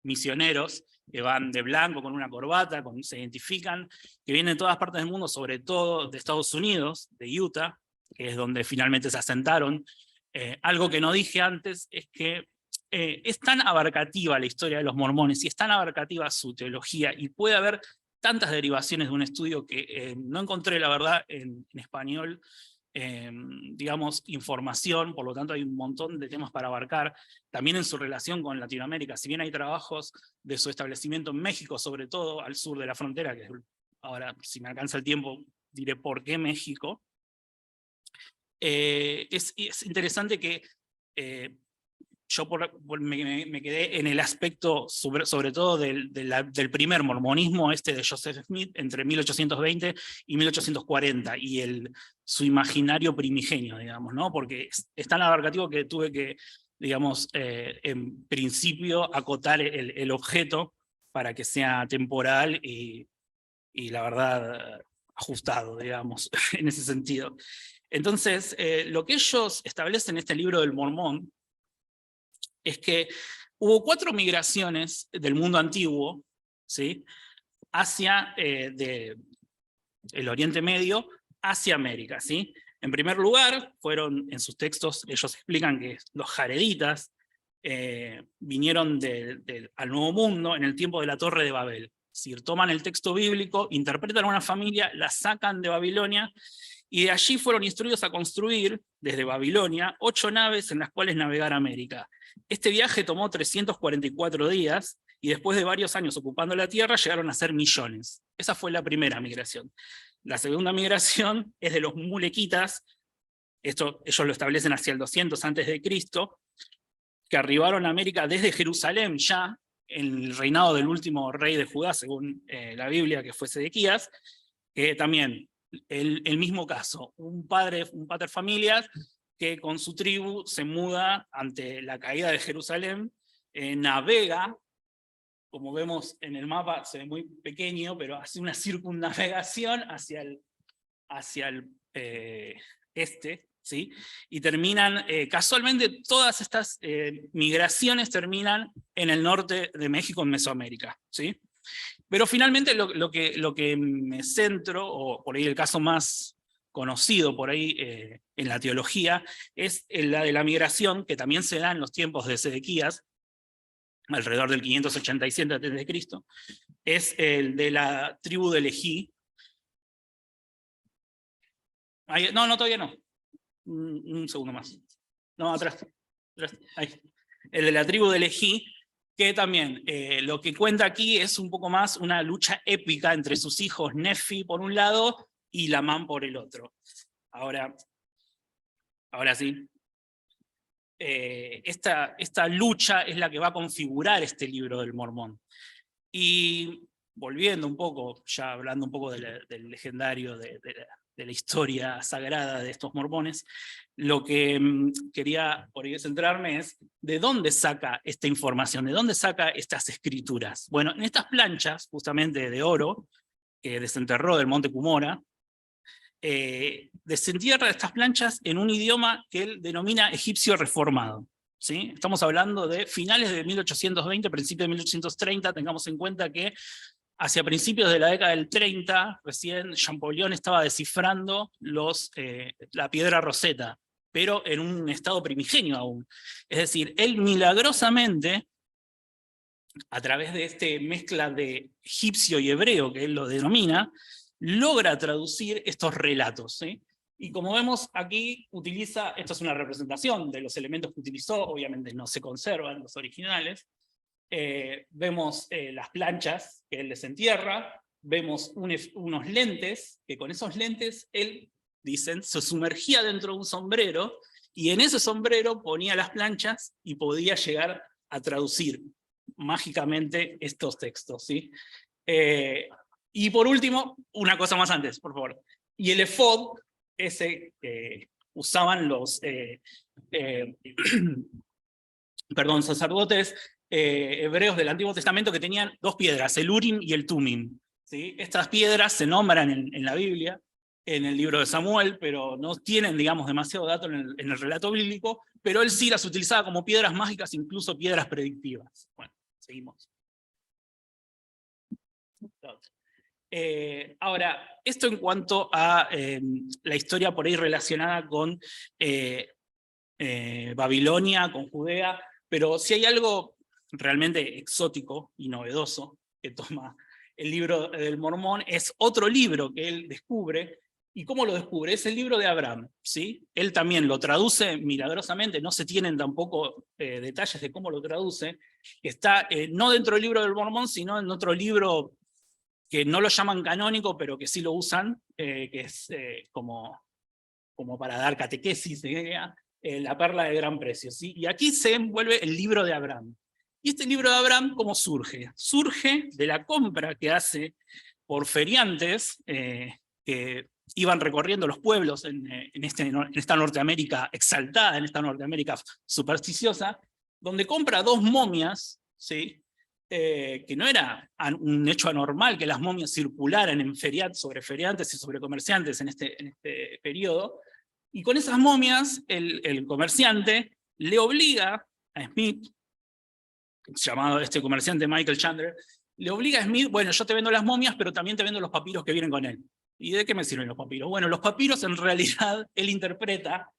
misioneros que van de blanco con una corbata, se identifican, que vienen de todas partes del mundo, sobre todo de Estados Unidos, de Utah, que es donde finalmente se asentaron. Algo que no dije antes es que es tan abarcativa la historia de los mormones y es tan abarcativa su teología y puede haber tantas derivaciones de un estudio que no encontré, la verdad, en español, digamos, información, por lo tanto hay un montón de temas para abarcar, también en su relación con Latinoamérica. Si bien hay trabajos de su establecimiento en México, sobre todo al sur de la frontera, que ahora, si me alcanza el tiempo, diré por qué México. Es interesante que yo me quedé en el aspecto, sobre todo del primer mormonismo de Joseph Smith, entre 1820 y 1840, y su imaginario primigenio, digamos, ¿no? Porque es tan abarcativo que tuve que, digamos, en principio acotar el objeto para que sea temporal y la verdad ajustado, digamos, en ese sentido. Entonces, lo que ellos establecen en este libro del Mormón es que hubo 4 migraciones del mundo antiguo, ¿sí?, hacia el Oriente Medio, hacia América, ¿sí? En primer lugar, fueron, en sus textos, ellos explican que los jareditas vinieron al Nuevo Mundo en el tiempo de la Torre de Babel. Es decir, toman el texto bíblico, interpretan a una familia, la sacan de Babilonia, y de allí fueron instruidos a construir, desde Babilonia, 8 naves en las cuales navegar a América. Este viaje tomó 344 días, y después de varios años ocupando la tierra, llegaron a ser millones. Esa fue la primera migración. La segunda migración es de los mulequitas, esto ellos lo establecen hacia el 200 a.C., que arribaron a América desde Jerusalén, ya en el reinado del último rey de Judá, según la Biblia, que fue Sedequías, que también el mismo caso, un pater familias que con su tribu se muda ante la caída de Jerusalén, navega, como vemos en el mapa, se ve muy pequeño, pero hace una circunnavegación hacia el este, ¿sí? Y terminan, casualmente todas estas migraciones terminan en el norte de México, en Mesoamérica, ¿sí? Pero finalmente lo que me centro, o por ahí el caso más conocido por ahí en la teología, es la de la migración, que también se da en los tiempos de Sedequías, alrededor del 587 a.C., es el de la tribu de Leví. No, todavía no. Un segundo más. No, atrás. Ahí. El de la tribu de Leví, que también lo que cuenta aquí es un poco más una lucha épica entre sus hijos Nefi por un lado y Lamán por el otro. Ahora sí. Esta lucha es la que va a configurar este libro del Mormón. Y volviendo un poco, ya hablando un poco del legendario, de la historia sagrada de estos mormones, lo que quería por ahí centrarme es de dónde saca esta información, de dónde saca estas escrituras. Bueno, en estas planchas, justamente de oro, que desenterró del monte Cumora, desentierra estas planchas en un idioma que él denomina egipcio reformado, ¿sí? Estamos hablando de finales de 1820, principios de 1830, tengamos en cuenta que hacia principios de la década del 30, recién Champollion estaba descifrando la piedra Rosetta, pero en un estado primigenio aún. Es decir, él milagrosamente, a través de esta mezcla de egipcio y hebreo, que él lo denomina, logra traducir estos relatos, ¿sí? Y como vemos aquí, esto es una representación de los elementos que utilizó, obviamente no se conservan los originales. Vemos las planchas que él desentierra, vemos unos lentes, que con esos lentes él, dicen, se sumergía dentro de un sombrero, y en ese sombrero ponía las planchas y podía llegar a traducir mágicamente estos textos, ¿sí? Y por último, una cosa más antes, por favor. Y el efod, ese que usaban sacerdotes hebreos del Antiguo Testamento que tenían dos piedras, el Urim y el Tumim. ¿Sí? Estas piedras se nombran en la Biblia, en el libro de Samuel, pero no tienen, digamos, demasiado dato en el relato bíblico, pero él sí las utilizaba como piedras mágicas, incluso piedras predictivas. Bueno, seguimos. Ahora, esto en cuanto a la historia por ahí relacionada con Babilonia, con Judea, pero si hay algo realmente exótico y novedoso que toma el libro del Mormón, es otro libro que él descubre. ¿Y cómo lo descubre? Es el libro de Abraham, ¿sí? Él también lo traduce milagrosamente, no se tienen tampoco detalles de cómo lo traduce, que está no dentro del libro del Mormón, sino en otro libro que no lo llaman canónico, pero que sí lo usan, que es como para dar catequesis, la perla de gran precio, ¿sí? Y aquí se envuelve el libro de Abraham. Y este libro de Abraham, ¿cómo surge? Surge de la compra que hace por feriantes que iban recorriendo los pueblos en esta Norteamérica exaltada, en esta Norteamérica supersticiosa, donde compra dos momias, ¿sí? Que no era un hecho anormal que las momias circularan sobre feriantes y sobre comerciantes en este periodo, y con esas momias el comerciante le obliga a Smith, llamado este comerciante Michael Chandler, le obliga a Smith, bueno, yo te vendo las momias, pero también te vendo los papiros que vienen con él. ¿Y de qué me sirven los papiros? Bueno, los papiros en realidad él interpreta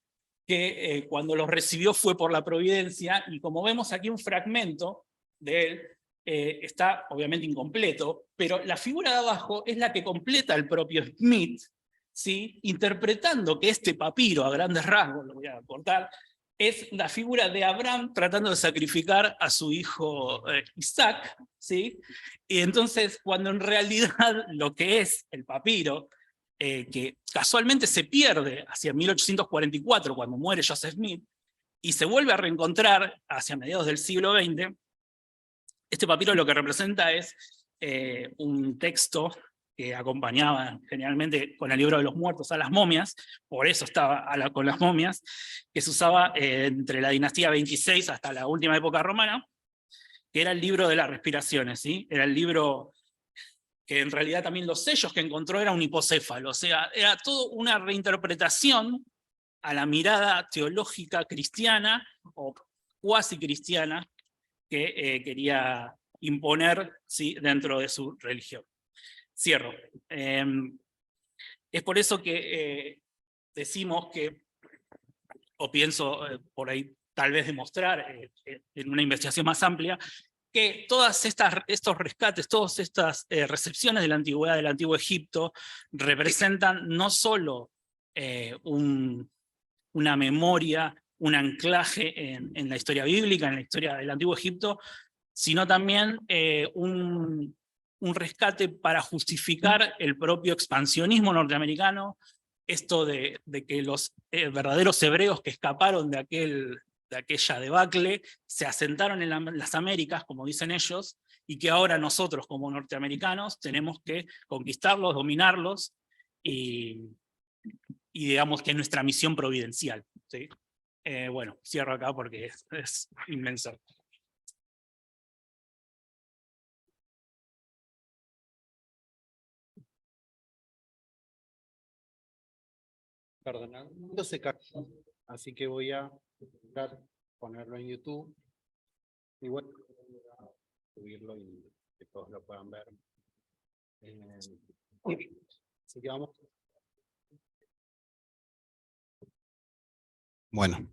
que cuando los recibió fue por la providencia, y como vemos aquí un fragmento de él, está obviamente incompleto, pero la figura de abajo es la que completa el propio Smith, ¿sí? Interpretando que este papiro, a grandes rasgos, lo voy a cortar, es la figura de Abraham tratando de sacrificar a su hijo Isaac, ¿sí? Y entonces, cuando en realidad lo que es el papiro, que casualmente se pierde hacia 1844, cuando muere Joseph Smith, y se vuelve a reencontrar hacia mediados del siglo XX, este papiro lo que representa es un texto que acompañaba generalmente con el libro de los muertos a las momias, por eso estaba con las momias, que se usaba entre la dinastía 26 hasta la última época romana, que era el libro de las respiraciones, ¿sí? Era el libro que en realidad también los sellos que encontró era un hipocéfalo, o sea, era toda una reinterpretación a la mirada teológica cristiana o cuasi cristiana que quería imponer, ¿sí? Dentro de su religión. Cierro. Es por eso que decimos que, o pienso por ahí tal vez demostrar en una investigación más amplia, que todas estos rescates, todas estas recepciones de la antigüedad, del antiguo Egipto, representan no solo una memoria, un anclaje en la historia bíblica, en la historia del antiguo Egipto, sino también un rescate para justificar el propio expansionismo norteamericano, esto de que los verdaderos hebreos que escaparon de aquella debacle se asentaron en las Américas, como dicen ellos, y que ahora nosotros como norteamericanos tenemos que conquistarlos, dominarlos, y digamos que es nuestra misión providencial, ¿sí? Bueno, cierro acá porque es inmenso. Perdonando se cayó, así que voy a ponerlo en YouTube. Igual subirlo y que todos lo puedan ver. Así que vamos. Bueno,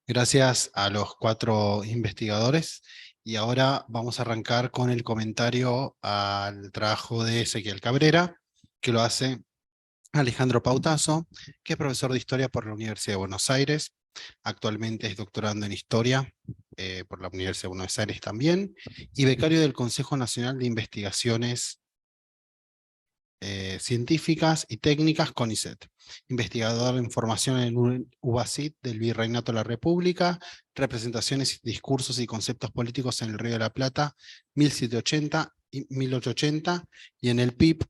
gracias a los 4 investigadores. Y ahora vamos a arrancar con el comentario al trabajo de Ezequiel Cabrera, que lo hace Alejandro Pautazo, que es profesor de Historia por la Universidad de Buenos Aires. Actualmente es doctorando en Historia por la Universidad de Buenos Aires también, y becario del Consejo Nacional de Investigaciones Científicas y Técnicas, CONICET. Investigador en formación en UBACIT del Virreinato de la República, representaciones, discursos y conceptos políticos en el Río de la Plata, 1780 y 1880, y en el PIB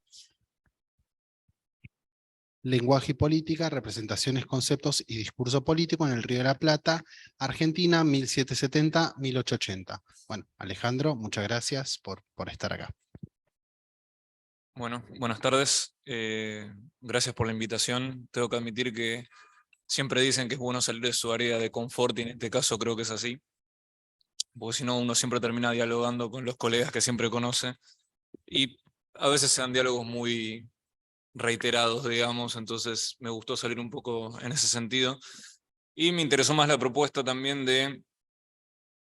Lenguaje y política, representaciones, conceptos y discurso político en el Río de la Plata, Argentina, 1770-1880. Bueno, Alejandro, muchas gracias por estar acá. Bueno, buenas tardes. Gracias por la invitación. Tengo que admitir que siempre dicen que es bueno salir de su área de confort y en este caso creo que es así. Porque si no, uno siempre termina dialogando con los colegas que siempre conoce. Y a veces se dan diálogos muy reiterados, digamos, entonces me gustó salir un poco en ese sentido. Y me interesó más la propuesta también de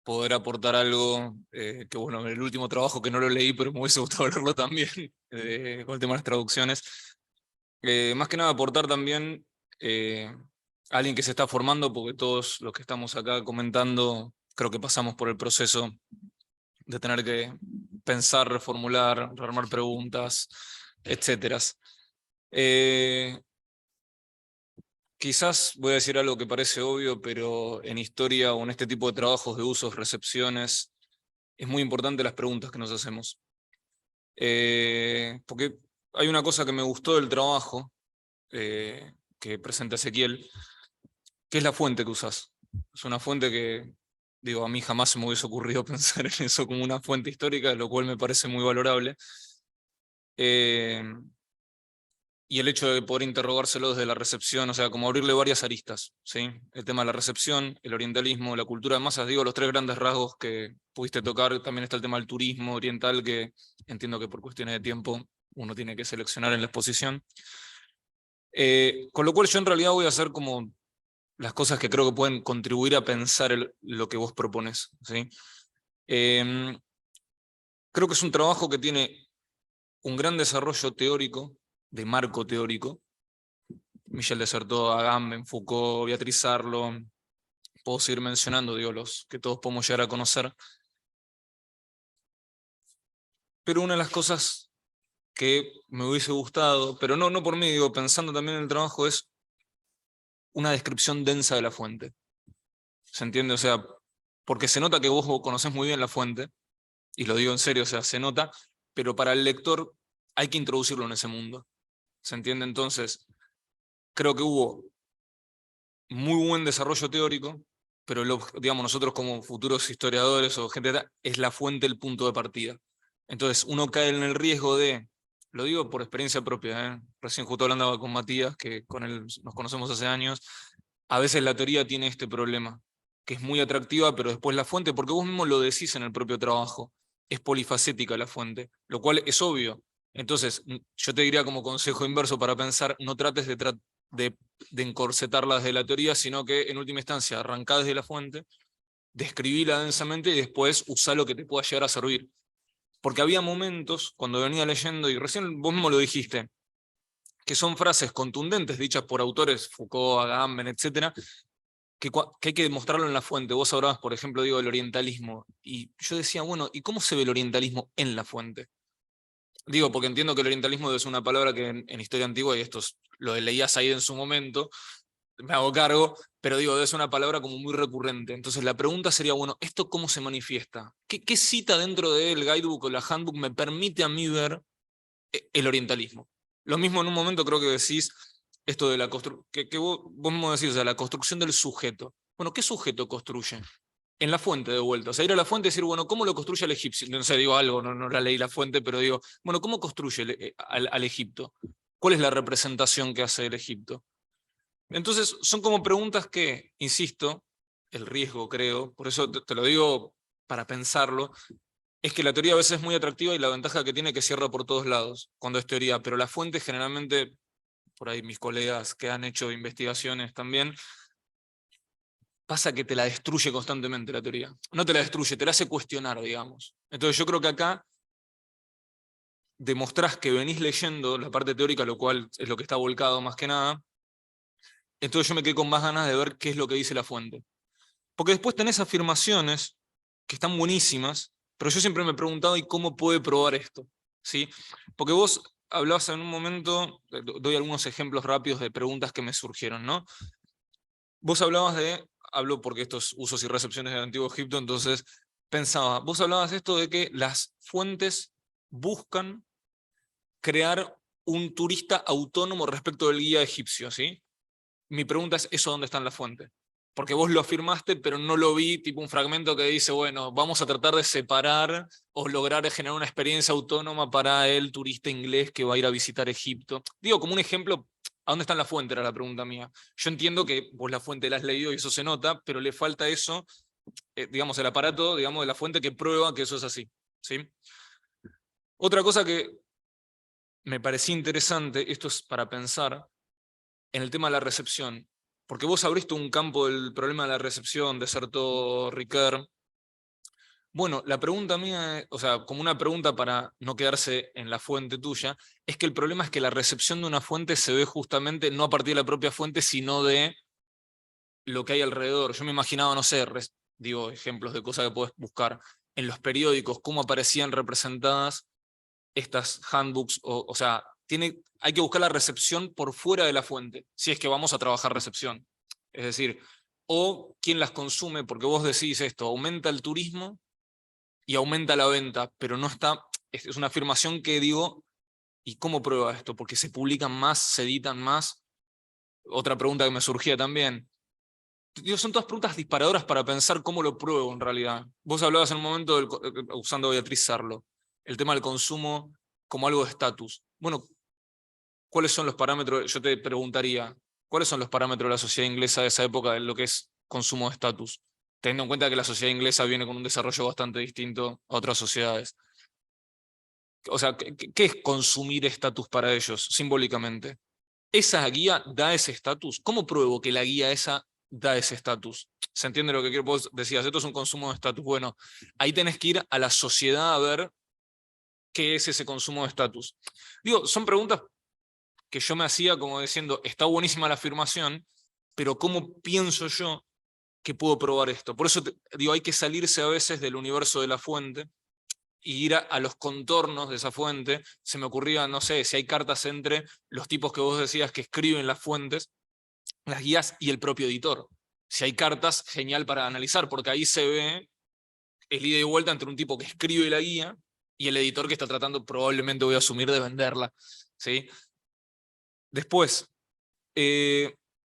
poder aportar algo, que bueno, el último trabajo que no lo leí, pero me hubiese gustado leerlo también, con el tema de las traducciones. Más que nada aportar también a alguien que se está formando, porque todos los que estamos acá comentando, creo que pasamos por el proceso de tener que pensar, reformular, rearmar preguntas, etcétera. Quizás voy a decir algo que parece obvio, pero en historia o en este tipo de trabajos de usos, recepciones, es muy importante las preguntas que nos hacemos. Porque hay una cosa que me gustó del trabajo que presenta Ezequiel, que es la fuente que usas. Es una fuente que, digo, a mí jamás se me hubiese ocurrido pensar en eso como una fuente histórica, lo cual me parece muy valorable. Y el hecho de poder interrogárselo desde la recepción, o sea, como abrirle varias aristas, ¿sí? El tema de la recepción, el orientalismo, la cultura de masas, digo, los tres grandes rasgos que pudiste tocar. También está el tema del turismo oriental, que entiendo que por cuestiones de tiempo uno tiene que seleccionar en la exposición. Con lo cual yo en realidad voy a hacer como las cosas que creo que pueden contribuir a pensar lo que vos propones, ¿sí? Creo que es un trabajo que tiene un gran desarrollo teórico, de marco teórico. Michel de Certeau, Agamben, Foucault, Beatriz Arlo, puedo seguir mencionando, digo, los que todos podemos llegar a conocer. Pero una de las cosas que me hubiese gustado, pero no por mí, digo, pensando también en el trabajo, es una descripción densa de la fuente. ¿Se entiende? O sea, porque se nota que vos conocés muy bien la fuente, y lo digo en serio, o sea, se nota, pero para el lector hay que introducirlo en ese mundo. ¿Se entiende? Entonces, creo que hubo muy buen desarrollo teórico, pero digamos, nosotros como futuros historiadores o gente, es la fuente el punto de partida. Entonces, uno cae en el riesgo de, lo digo por experiencia propia, recién justo hablando con Matías, que con él nos conocemos hace años, a veces la teoría tiene este problema, que es muy atractiva, pero después la fuente, porque vos mismo lo decís en el propio trabajo, es polifacética la fuente, lo cual es obvio. Entonces, yo te diría como consejo inverso para pensar, no trates de encorsetarla desde la teoría, sino que en última instancia arrancá desde la fuente, describíla densamente y después usá lo que te pueda llegar a servir. Porque había momentos cuando venía leyendo, y recién vos mismo lo dijiste, que son frases contundentes dichas por autores, Foucault, Agamben, etcétera, que hay que demostrarlo en la fuente. Vos hablabas, por ejemplo, digo, del orientalismo, y yo decía, bueno, ¿y cómo se ve el orientalismo en la fuente? Digo, porque entiendo que el orientalismo es una palabra que en historia antigua, y esto lo leías ahí en su momento, me hago cargo, pero digo, es una palabra como muy recurrente. Entonces la pregunta sería, bueno, ¿esto cómo se manifiesta? ¿Qué cita dentro del guidebook o la handbook me permite a mí ver el orientalismo? Lo mismo en un momento creo que decís esto de la construcción, que vos mismo decís, o sea, la construcción del sujeto. Bueno, ¿qué sujeto construye? En la fuente de vuelta. O sea, ir a la fuente y decir, bueno, ¿cómo lo construye el egipcio? No sé, digo algo, no la leí la fuente, pero digo, bueno, ¿cómo construye al Egipto? ¿Cuál es la representación que hace el Egipto? Entonces, son como preguntas que, insisto, el riesgo creo, por eso te lo digo para pensarlo, es que la teoría a veces es muy atractiva y la ventaja que tiene es que cierra por todos lados cuando es teoría, pero la fuente generalmente, por ahí mis colegas que han hecho investigaciones también, pasa que te la destruye constantemente la teoría. No te la destruye, te la hace cuestionar, digamos. Entonces yo creo que acá demostrás que venís leyendo la parte teórica, lo cual es lo que está volcado más que nada. Entonces yo me quedé con más ganas de ver qué es lo que dice la fuente. Porque después tenés afirmaciones que están buenísimas, pero yo siempre me he preguntado, ¿y cómo puede probar esto? ¿Sí? Porque vos hablabas en un momento, doy algunos ejemplos rápidos de preguntas que me surgieron, ¿no? Vos hablabas hablo porque estos usos y recepciones del Antiguo Egipto, entonces pensaba, vos hablabas esto de que las fuentes buscan crear un turista autónomo respecto del guía egipcio, ¿sí? Mi pregunta es, ¿eso dónde está en la fuente? Porque vos lo afirmaste, pero no lo vi, tipo un fragmento que dice, bueno, vamos a tratar de separar o lograr generar una experiencia autónoma para el turista inglés que va a ir a visitar Egipto. Digo, como un ejemplo, ¿a dónde está en la fuente? Era la pregunta mía. Yo entiendo que vos la fuente la has leído y eso se nota, pero le falta eso, digamos, el aparato, digamos, de la fuente que prueba que eso es así, ¿sí? Otra cosa que me parecía interesante, esto es para pensar, en el tema de la recepción. Porque vos abriste un campo del problema de la recepción, desertó Riquer. Bueno, la pregunta mía, o sea, como una pregunta para no quedarse en la fuente tuya, es que el problema es que la recepción de una fuente se ve justamente no a partir de la propia fuente, sino de lo que hay alrededor. Yo me imaginaba, no sé, digo, ejemplos de cosas que podés buscar en los periódicos, cómo aparecían representadas estas handbooks, o sea, hay que buscar la recepción por fuera de la fuente, si es que vamos a trabajar recepción. Es decir, o quién las consume, porque vos decís esto, aumenta el turismo y aumenta la venta, pero no está, es una afirmación que digo, ¿y cómo prueba esto? Porque se publican más, se editan más. Otra pregunta que me surgía también. Digo, son todas preguntas disparadoras para pensar cómo lo pruebo en realidad. Vos hablabas en un momento, usando a Beatriz Sarlo, el tema del consumo como algo de estatus. Bueno, ¿cuáles son los parámetros? Yo te preguntaría, ¿cuáles son los parámetros de la sociedad inglesa de esa época de lo que es consumo de estatus? Teniendo en cuenta que la sociedad inglesa viene con un desarrollo bastante distinto a otras sociedades. O sea, ¿qué es consumir estatus para ellos, simbólicamente? ¿Esa guía da ese estatus? ¿Cómo pruebo que la guía esa da ese estatus? ¿Se entiende lo que quiero? Vos decías, esto es un consumo de estatus. Bueno, ahí tenés que ir a la sociedad a ver qué es ese consumo de estatus. Digo, son preguntas que yo me hacía como diciendo, está buenísima la afirmación, pero ¿cómo pienso yo que puedo probar esto? Por eso digo, hay que salirse a veces del universo de la fuente y ir a los contornos de esa fuente. Se me ocurría, no sé, si hay cartas entre los tipos que vos decías que escriben las fuentes, las guías y el propio editor. Si hay cartas, genial para analizar, porque ahí se ve el ida y vuelta entre un tipo que escribe la guía y el editor que está tratando, probablemente voy a asumir, de venderla, ¿sí? Después,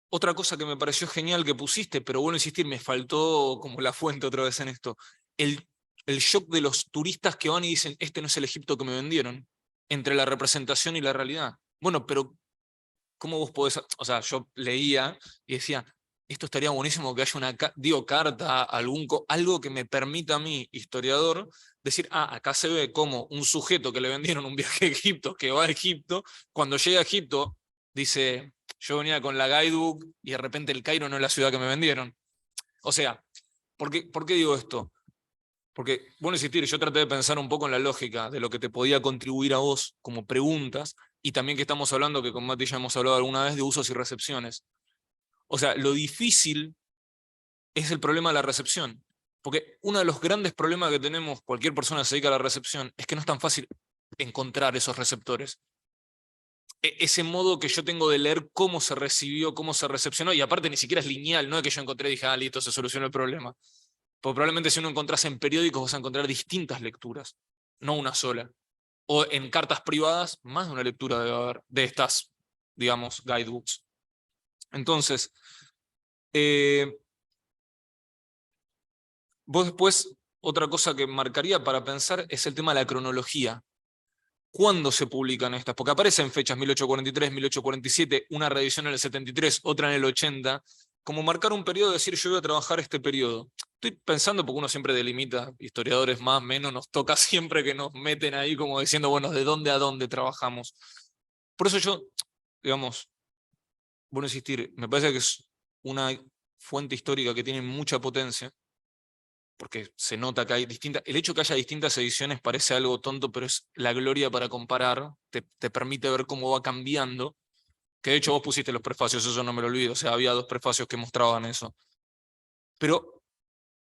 otra cosa que me pareció genial que pusiste, pero bueno, insistir, me faltó como la fuente otra vez en esto, el shock de los turistas que van y dicen, este no es el Egipto que me vendieron, entre la representación y la realidad. Bueno, pero ¿cómo vos podés? O sea, yo leía y decía, esto estaría buenísimo que haya una carta, algo que me permita a mí, historiador, decir, acá se ve como un sujeto que le vendieron un viaje a Egipto, que va a Egipto, cuando llega a Egipto, dice, yo venía con la guidebook y de repente el Cairo no es la ciudad que me vendieron. O sea, ¿por qué digo esto? Porque, bueno, insistir, yo traté de pensar un poco en la lógica de lo que te podía contribuir a vos como preguntas, y también que estamos hablando, que con Mati ya hemos hablado alguna vez, de usos y recepciones. O sea, lo difícil es el problema de la recepción. Porque uno de los grandes problemas que tenemos, cualquier persona que se dedica a la recepción, es que no es tan fácil encontrar esos receptores. Ese modo que yo tengo de leer cómo se recibió, cómo se recepcionó, y aparte ni siquiera es lineal, no es que yo encontré y dije, listo, se solucionó el problema. Porque probablemente si uno encontrase en periódicos vas a encontrar distintas lecturas, no una sola. O en cartas privadas, más de una lectura debe haber de estas, digamos, guidebooks. Entonces, vos después, otra cosa que marcaría para pensar es el tema de la cronología. ¿Cuándo se publican estas? Porque aparecen fechas 1843, 1847, una reedición en el 73, otra en el 80, como marcar un periodo, decir yo voy a trabajar este periodo. Estoy pensando, porque uno siempre delimita, historiadores más, menos, nos toca siempre que nos meten ahí como diciendo, bueno, ¿de dónde a dónde trabajamos? Por eso yo, digamos, bueno, insistir, me parece que es una fuente histórica que tiene mucha potencia, porque se nota que hay distintas. El hecho que haya distintas ediciones parece algo tonto, pero es la gloria para comparar, te permite ver cómo va cambiando, que de hecho vos pusiste los prefacios, eso no me lo olvido, o sea, había 2 prefacios que mostraban eso. Pero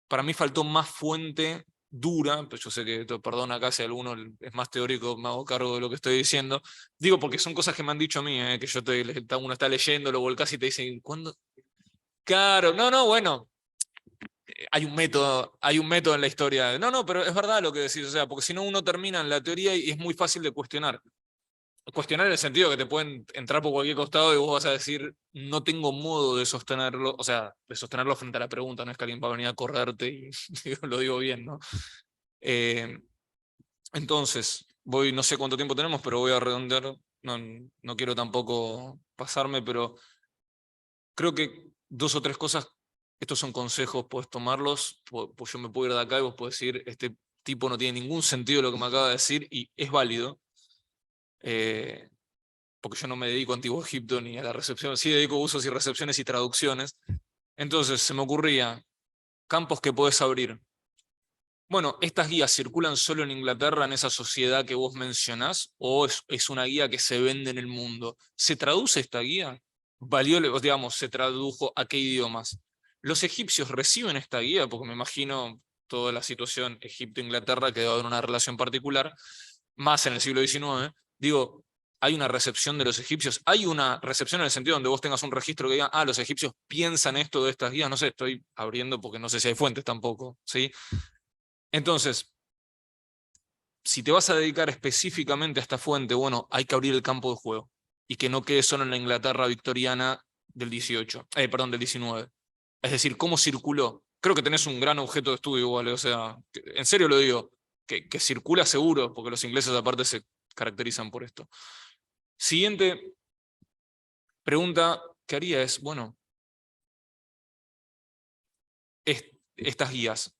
para mí faltó más fuente dura, pues yo sé que, perdón acá si alguno es más teórico, me hago cargo de lo que estoy diciendo, digo porque son cosas que me han dicho a mí, que uno está leyendo, lo volcás y te dicen, ¿cuándo? Claro, no, bueno, hay un método en la historia. No, pero es verdad lo que decís, o sea, porque si no uno termina en la teoría y es muy fácil de cuestionar. Cuestionar en el sentido que te pueden entrar por cualquier costado y vos vas a decir, no tengo modo de sostenerlo, o sea, de sostenerlo frente a la pregunta, no es que alguien va a venir a correrte y lo digo bien, ¿no? Entonces, no sé cuánto tiempo tenemos, pero voy a redondear, no quiero tampoco pasarme, pero creo que 2 o 3 cosas, estos son consejos, puedes tomarlos, pues yo me puedo ir de acá y vos podés decir, este tipo no tiene ningún sentido lo que me acaba de decir y es válido. Porque yo no me dedico a Antiguo Egipto ni a la recepción, sí dedico a usos y recepciones y traducciones. Entonces se me ocurría campos que podés abrir. Bueno, ¿estas guías circulan solo en Inglaterra, en esa sociedad que vos mencionás, o es una guía que se vende en el mundo? ¿Se traduce esta guía? Digamos, se tradujo a qué idiomas? ¿Los egipcios reciben esta guía? Porque me imagino toda la situación Egipto-Inglaterra que debe haber una relación particular, más en el siglo XIX. Digo, ¿hay una recepción de los egipcios? ¿Hay una recepción en el sentido donde vos tengas un registro que diga, los egipcios piensan esto de estas guías? No sé, estoy abriendo porque no sé si hay fuentes tampoco, ¿sí? Entonces, si te vas a dedicar específicamente a esta fuente, bueno, hay que abrir el campo de juego y que no quede solo en la Inglaterra victoriana del 18, perdón, del 19. Es decir, cómo circuló. Creo que tenés un gran objeto de estudio igual, o sea, en serio lo digo, que circula seguro, porque los ingleses aparte se caracterizan por esto. Siguiente pregunta que haría es, bueno, estas guías,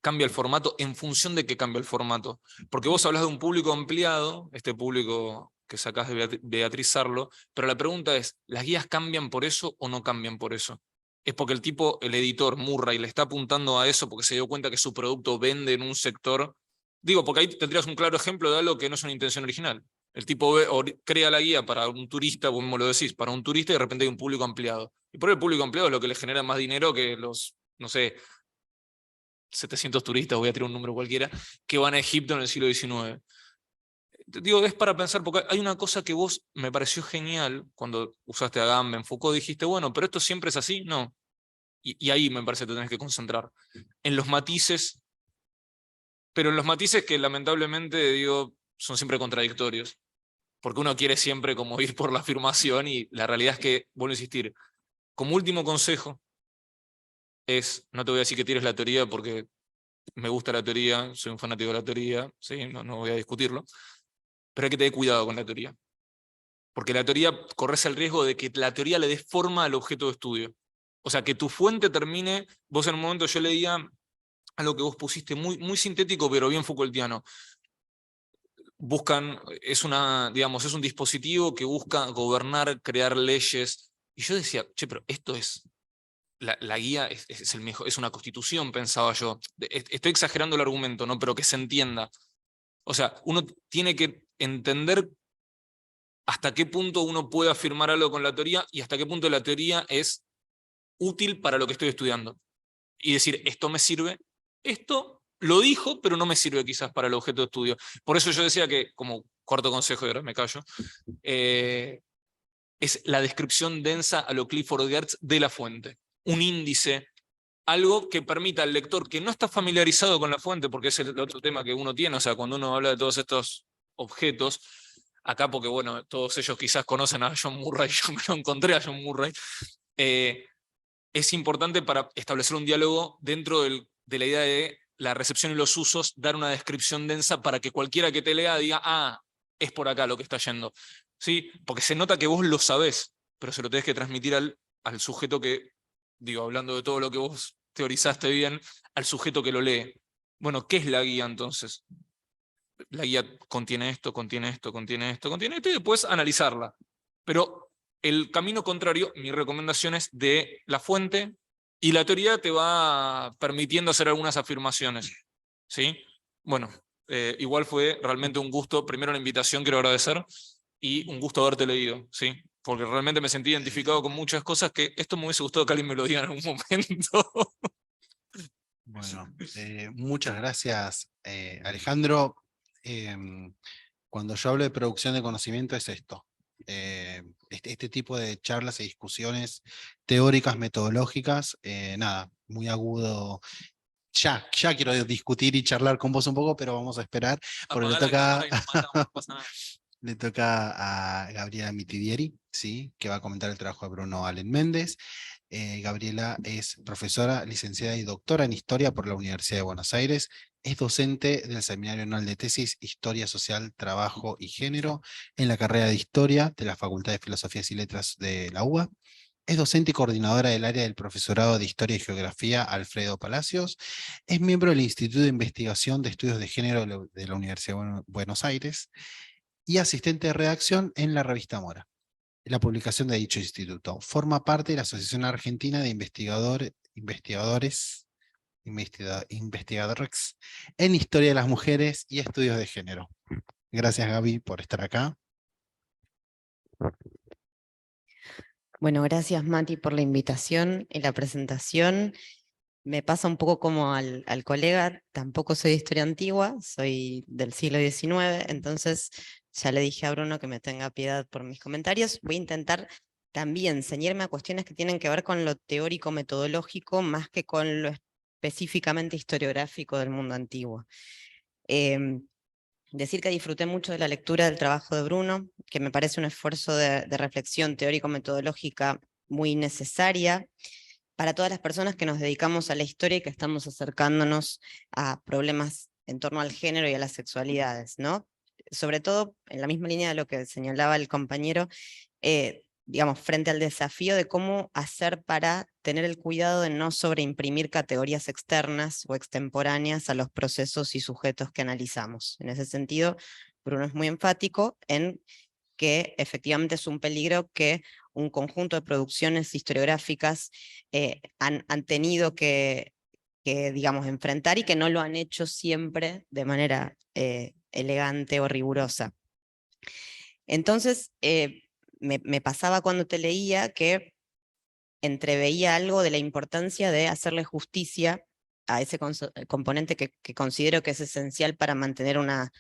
¿cambia el formato? ¿En función de qué cambia el formato? Porque vos hablas de un público ampliado, este público que sacás de Beatriz Sarlo, pero la pregunta es, ¿las guías cambian por eso o no cambian por eso? Es porque el editor Murray le está apuntando a eso porque se dio cuenta que su producto vende en un sector. Digo, porque ahí tendrías un claro ejemplo de algo que no es una intención original. El tipo crea la guía para un turista, vos mismo lo decís, para un turista y de repente hay un público ampliado. Y por el público ampliado es lo que le genera más dinero que los, no sé, 700 turistas, voy a tirar un número cualquiera, que van a Egipto en el siglo XIX. Digo, es para pensar, porque hay una cosa que vos me pareció genial cuando usaste a Agamben, Foucault, dijiste, bueno, pero esto siempre es así, no. Y ahí me parece que te tenés que concentrar. En los matices, pero en los matices que lamentablemente, digo, son siempre contradictorios. Porque uno quiere siempre como ir por la afirmación y la realidad es que, vuelvo a insistir, como último consejo es, no te voy a decir que tires la teoría porque me gusta la teoría, soy un fanático de la teoría, ¿sí? No voy a discutirlo, pero hay que tener cuidado con la teoría. Porque la teoría corres el riesgo de que la teoría le dé forma al objeto de estudio. O sea, que tu fuente termine, vos en un momento yo leía algo que vos pusiste muy, muy sintético, pero bien Foucaultiano. Buscan, digamos, es un dispositivo que busca gobernar, crear leyes. Y yo decía, che, pero esto es, la guía es el mejor, es una constitución, pensaba yo. Estoy exagerando el argumento, ¿no? Pero que se entienda. O sea, uno tiene que entender hasta qué punto uno puede afirmar algo con la teoría y hasta qué punto la teoría es útil para lo que estoy estudiando. Y decir, esto me sirve, esto lo dijo, pero no me sirve quizás para el objeto de estudio. Por eso yo decía que, como cuarto consejo, y ahora me callo, es la descripción densa a lo Clifford Geertz de la fuente. Un índice, algo que permita al lector que no está familiarizado con la fuente, porque es el otro tema que uno tiene, o sea, cuando uno habla de todos estos objetos, acá porque, bueno, todos ellos quizás conocen a John Murray, yo me lo encontré a John Murray, es importante para establecer un diálogo dentro de la idea de la recepción y los usos, dar una descripción densa para que cualquiera que te lea diga, es por acá lo que está yendo. ¿Sí? Porque se nota que vos lo sabés, pero se lo tenés que transmitir al sujeto que, digo, hablando de todo lo que vos teorizaste bien, al sujeto que lo lee. Bueno, ¿qué es la guía entonces? La guía contiene esto, contiene esto, contiene esto, contiene esto, y después analizarla. Pero el camino contrario, mi recomendación es de la fuente, y la teoría te va permitiendo hacer algunas afirmaciones. ¿Sí? Bueno, igual fue realmente un gusto. Primero la invitación quiero agradecer, y un gusto haberte leído, ¿sí? Porque realmente me sentí identificado con muchas cosas que esto me hubiese gustado que alguien me lo diga en algún momento. Bueno, muchas gracias, Alejandro. Cuando yo hablo de producción de conocimiento es esto. Este tipo de charlas y discusiones teóricas, metodológicas, nada, muy agudo. Ya quiero discutir y charlar con vos un poco, pero vamos a esperar, porque le Apagá la toca, cámara y nos matamos, no pasa nada. le toca a Gabriela Mitidieri, ¿sí? Que va a comentar el trabajo de Bruno Allen Méndez. Gabriela es profesora, licenciada y doctora en Historia por la Universidad de Buenos Aires. Es docente del Seminario Anual de Tesis Historia Social, Trabajo y Género en la carrera de Historia de la Facultad de Filosofías y Letras de la UBA. Es docente y coordinadora del área del Profesorado de Historia y Geografía Alfredo Palacios. Es miembro del Instituto de Investigación de Estudios de Género de la Universidad de Buenos Aires y asistente de redacción en la revista Mora, la publicación de dicho instituto. Forma parte de la Asociación Argentina de Investigadores en Historia de las Mujeres y Estudios de Género. Gracias, Gaby, por estar acá. Bueno, gracias Mati por la invitación y la presentación. Me pasa un poco como al colega, tampoco soy de historia antigua, soy del siglo XIX, entonces ya le dije a Bruno que me tenga piedad por mis comentarios. Voy a intentar también ceñirme a cuestiones que tienen que ver con lo teórico-metodológico más que con lo específicamente historiográfico del mundo antiguo. Decir que disfruté mucho de la lectura del trabajo de Bruno, que me parece un esfuerzo de reflexión teórico-metodológica muy necesaria para todas las personas que nos dedicamos a la historia y que estamos acercándonos a problemas en torno al género y a las sexualidades, ¿no? Sobre todo, en la misma línea de lo que señalaba el compañero, digamos, frente al desafío de cómo hacer para tener el cuidado de no sobreimprimir categorías externas o extemporáneas a los procesos y sujetos que analizamos. En ese sentido, Bruno es muy enfático en que efectivamente es un peligro que un conjunto de producciones historiográficas han tenido que, digamos, enfrentar y que no lo han hecho siempre de manera elegante o rigurosa. Entonces, me pasaba cuando te leía que entreveía algo de la importancia de hacerle justicia a ese componente que considero que es esencial para mantener una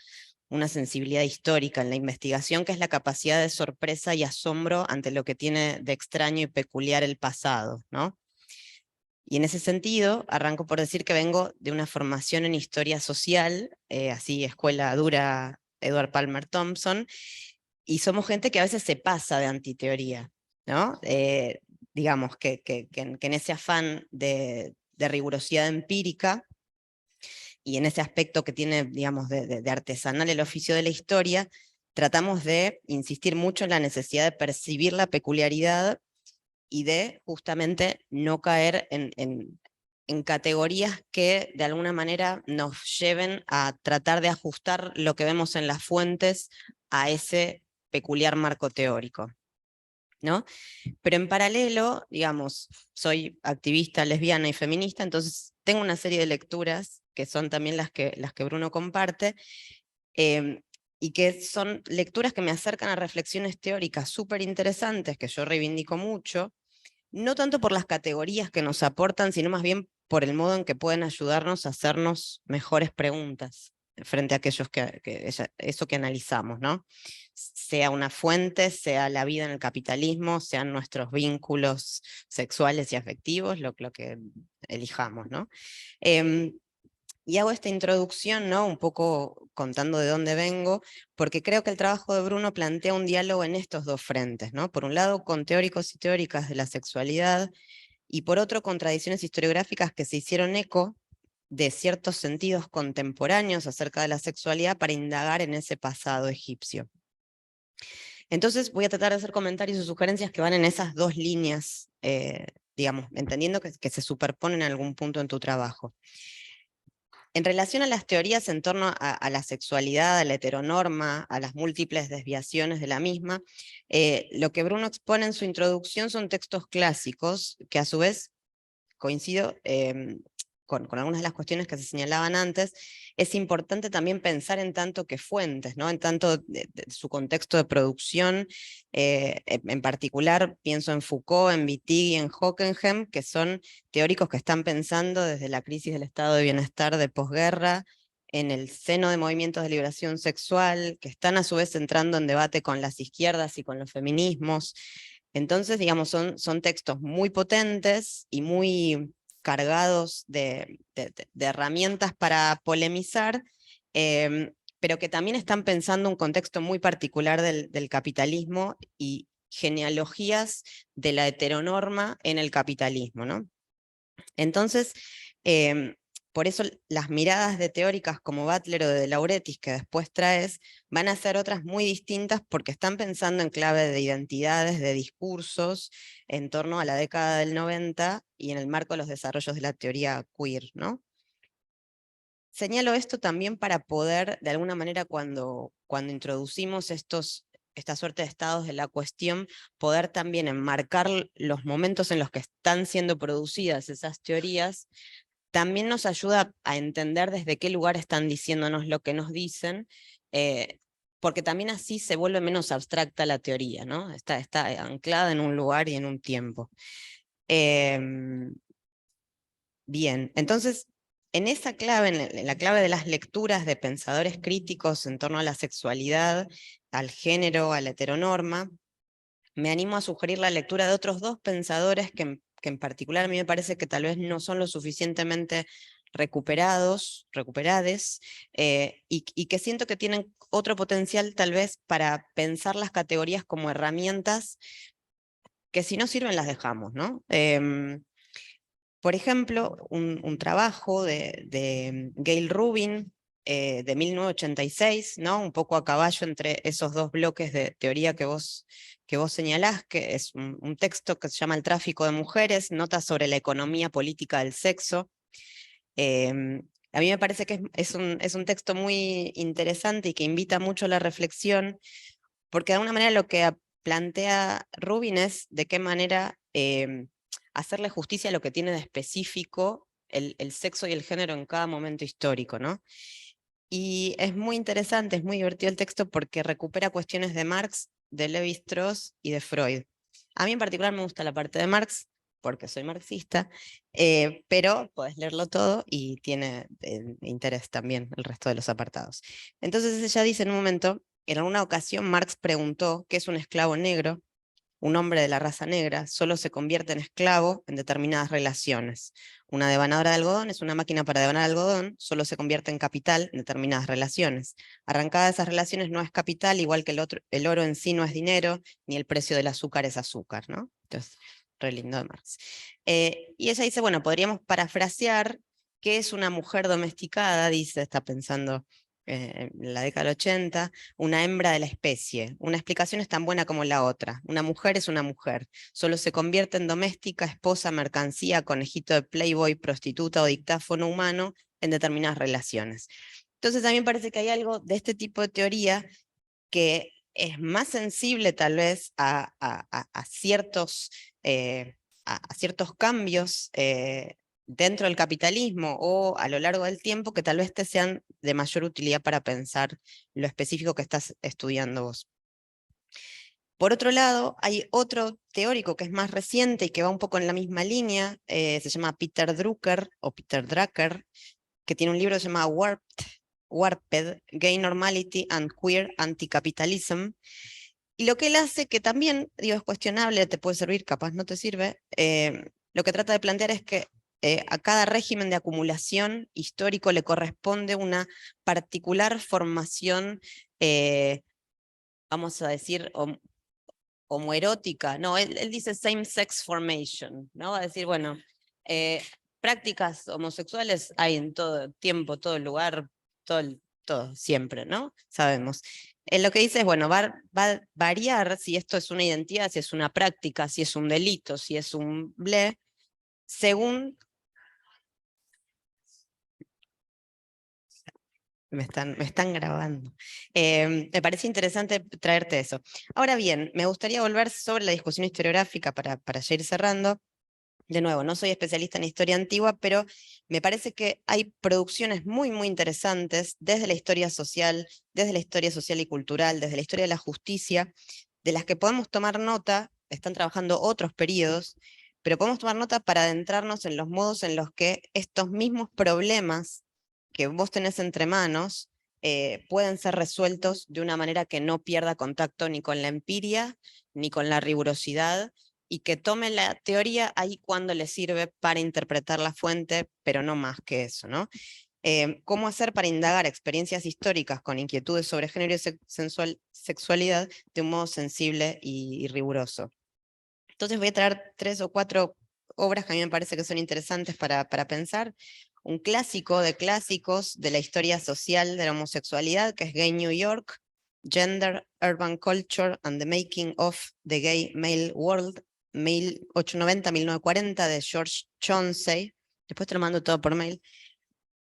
sensibilidad histórica en la investigación, que es la capacidad de sorpresa y asombro ante lo que tiene de extraño y peculiar el pasado, ¿no? Y en ese sentido, arranco por decir que vengo de una formación en historia social, así escuela dura Edward Palmer Thompson, y somos gente que a veces se pasa de antiteoría, ¿no? Digamos que en ese afán de rigurosidad empírica, y en ese aspecto que tiene, digamos, de artesanal el oficio de la historia, tratamos de insistir mucho en la necesidad de percibir la peculiaridad y de justamente no caer en categorías que de alguna manera nos lleven a tratar de ajustar lo que vemos en las fuentes a ese peculiar marco teórico, ¿no? Pero en paralelo, digamos, soy activista lesbiana y feminista, entonces tengo una serie de lecturas que son también las que Bruno comparte, y que son lecturas que me acercan a reflexiones teóricas súper interesantes, que yo reivindico mucho, no tanto por las categorías que nos aportan, sino más bien por el modo en que pueden ayudarnos a hacernos mejores preguntas frente a aquellos eso que analizamos, ¿no? Sea una fuente, sea la vida en el capitalismo, sean nuestros vínculos sexuales y afectivos, lo que elijamos, ¿no? Y hago esta introducción, ¿no? Un poco contando de dónde vengo, porque creo que el trabajo de Bruno plantea un diálogo en estos dos frentes, ¿no? Por un lado, con teóricos y teóricas de la sexualidad, y por otro, con tradiciones historiográficas que se hicieron eco de ciertos sentidos contemporáneos acerca de la sexualidad para indagar en ese pasado egipcio. Entonces voy a tratar de hacer comentarios y sugerencias que van en esas dos líneas, digamos, entendiendo que se superponen en algún punto en tu trabajo. En relación a las teorías en torno a la sexualidad, a la heteronorma, a las múltiples desviaciones de la misma, lo que Bruno expone en su introducción son textos clásicos, que a su vez, coincido con algunas de las cuestiones que se señalaban antes, es importante también pensar en tanto que fuentes, ¿no? En tanto de su contexto de producción, en particular pienso en Foucault, en Wittig y en Hockenheim, que son teóricos que están pensando desde la crisis del estado de bienestar de posguerra, en el seno de movimientos de liberación sexual, que están a su vez entrando en debate con las izquierdas y con los feminismos. Entonces, digamos, son textos muy potentes y muy cargados de herramientas para polemizar, pero que también están pensando un contexto muy particular del capitalismo y genealogías de la heteronorma en el capitalismo, ¿no? Entonces, por eso las miradas de teóricas como Butler o de Lauretis que después traes van a ser otras muy distintas porque están pensando en clave de identidades, de discursos, en torno a la década del 90 y en el marco de los desarrollos de la teoría queer, ¿no? Señalo esto también para poder, de alguna manera, cuando introducimos esta suerte de estados de la cuestión, poder también enmarcar los momentos en los que están siendo producidas esas teorías, también nos ayuda a entender desde qué lugar están diciéndonos lo que nos dicen, porque también así se vuelve menos abstracta la teoría, ¿no? Está anclada en un lugar y en un tiempo. Bien, entonces, en esa clave, en la clave de las lecturas de pensadores críticos en torno a la sexualidad, al género, a la heteronorma, me animo a sugerir la lectura de otros dos pensadores que en particular a mí me parece que tal vez no son lo suficientemente recuperados, recuperades, y que siento que tienen otro potencial tal vez para pensar las categorías como herramientas que si no sirven las dejamos, ¿no? Por ejemplo, un trabajo de Gail Rubin de 1986, ¿no? Un poco a caballo entre esos dos bloques de teoría que vos señalás, que es un texto que se llama El tráfico de mujeres, notas sobre la economía política del sexo. A mí me parece que es un texto muy interesante y que invita mucho a la reflexión, porque de alguna manera lo que plantea Rubin es de qué manera hacerle justicia a lo que tiene de específico el sexo y el género en cada momento histórico, ¿no? Y es muy interesante, es muy divertido el texto porque recupera cuestiones de Marx, de Lévi-Strauss y de Freud. A mí en particular me gusta la parte de Marx, porque soy marxista, pero podés leerlo todo y tiene interés también el resto de los apartados. Entonces ella dice en un momento, en alguna ocasión Marx preguntó qué es un esclavo negro. Un hombre de la raza negra solo se convierte en esclavo en determinadas relaciones. Una devanadora de algodón es una máquina para devanar algodón, solo se convierte en capital en determinadas relaciones. Arrancada de esas relaciones no es capital, igual que el oro en sí no es dinero, ni el precio del azúcar es azúcar, ¿no? Entonces, re lindo de Marx. Y ella dice, bueno, podríamos parafrasear qué es una mujer domesticada, dice, está pensando en la década del 80, una hembra de la especie. Una explicación es tan buena como la otra. Una mujer es una mujer. Solo se convierte en doméstica, esposa, mercancía, conejito de Playboy, prostituta o dictáfono humano en determinadas relaciones. Entonces a mí me parece que hay algo de este tipo de teoría que es más sensible tal vez a ciertos cambios dentro del capitalismo o a lo largo del tiempo que tal vez te sean de mayor utilidad para pensar lo específico que estás estudiando vos. Por otro lado, hay otro teórico que es más reciente y que va un poco en la misma línea, se llama Peter Drucker o Peter Drucker, que tiene un libro que se llama Warped, Gay Normality and Queer Anticapitalism. Y lo que él hace, que también digo, es cuestionable, te puede servir, capaz no te sirve, lo que trata de plantear es que a cada régimen de acumulación histórico le corresponde una particular formación, vamos a decir, homoerótica. No, él dice same-sex formation, ¿no? Va a decir, bueno, prácticas homosexuales hay en todo tiempo, todo lugar, todo, siempre, ¿no? Sabemos. Lo que dice es, bueno, va a variar si esto es una identidad, si es una práctica, si es un delito, si es un ble, según... Me están grabando. Me parece interesante traerte eso. Ahora bien, me gustaría volver sobre la discusión historiográfica para ya ir cerrando. De nuevo, no soy especialista en historia antigua, pero me parece que hay producciones muy, muy interesantes desde la historia social y cultural, desde la historia de la justicia, de las que podemos tomar nota. Están trabajando otros periodos, pero podemos tomar nota para adentrarnos en los modos en los que estos mismos problemas que vos tenés entre manos pueden ser resueltos de una manera que no pierda contacto ni con la empiria, ni con la rigurosidad, y que tome la teoría ahí cuando le sirve para interpretar la fuente, pero no más que eso, ¿no? cómo hacer para indagar experiencias históricas con inquietudes sobre género y sexualidad de un modo sensible y riguroso. Entonces voy a traer 3 o 4 obras que a mí me parece que son interesantes para pensar. Un clásico de clásicos de la historia social de la homosexualidad, que es Gay New York, Gender, Urban Culture and the Making of the Gay Male World, 1890-1940, de George Chauncey. Después te lo mando todo por mail.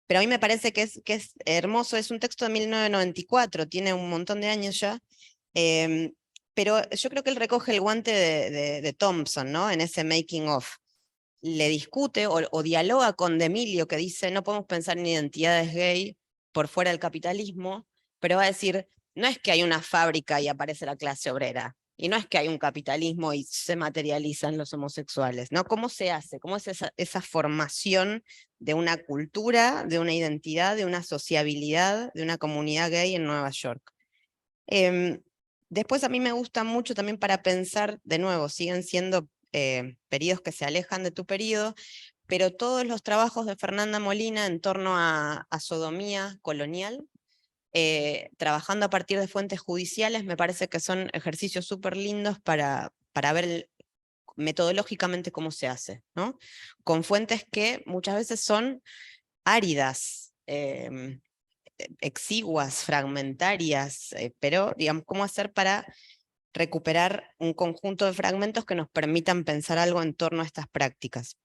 Pero a mí me parece que es hermoso, es un texto de 1994, tiene un montón de años ya, pero yo creo que él recoge el guante de Thompson, ¿no? En ese making of. Le discute o dialoga con D'Emilio, que dice, no podemos pensar en identidades gay por fuera del capitalismo, pero va a decir, no es que hay una fábrica y aparece la clase obrera, y no es que hay un capitalismo y se materializan los homosexuales, ¿no? ¿Cómo se hace? ¿Cómo es esa formación de una cultura, de una identidad, de una sociabilidad, de una comunidad gay en Nueva York? Después a mí me gusta mucho también para pensar, de nuevo, siguen siendo periodos que se alejan de tu periodo, pero todos los trabajos de Fernanda Molina en torno a sodomía colonial, trabajando a partir de fuentes judiciales, me parece que son ejercicios súper lindos para ver metodológicamente cómo se hace, ¿no? Con fuentes que muchas veces son áridas, exiguas, fragmentarias, pero digamos, cómo hacer para recuperar un conjunto de fragmentos que nos permitan pensar algo en torno a estas prácticas.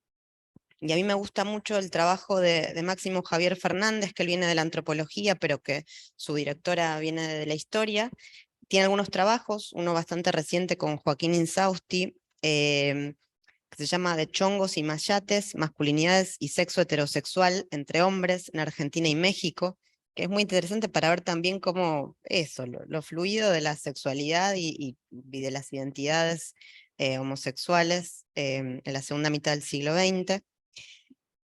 Y a mí me gusta mucho el trabajo de Máximo Javier Fernández, que él viene de la antropología, pero que su directora viene de la historia. Tiene algunos trabajos, uno bastante reciente con Joaquín Insausti, que se llama De chongos y mayates, masculinidades y sexo heterosexual entre hombres en Argentina y México, que es muy interesante para ver también cómo eso, lo fluido de la sexualidad y de las identidades homosexuales en la segunda mitad del siglo XX.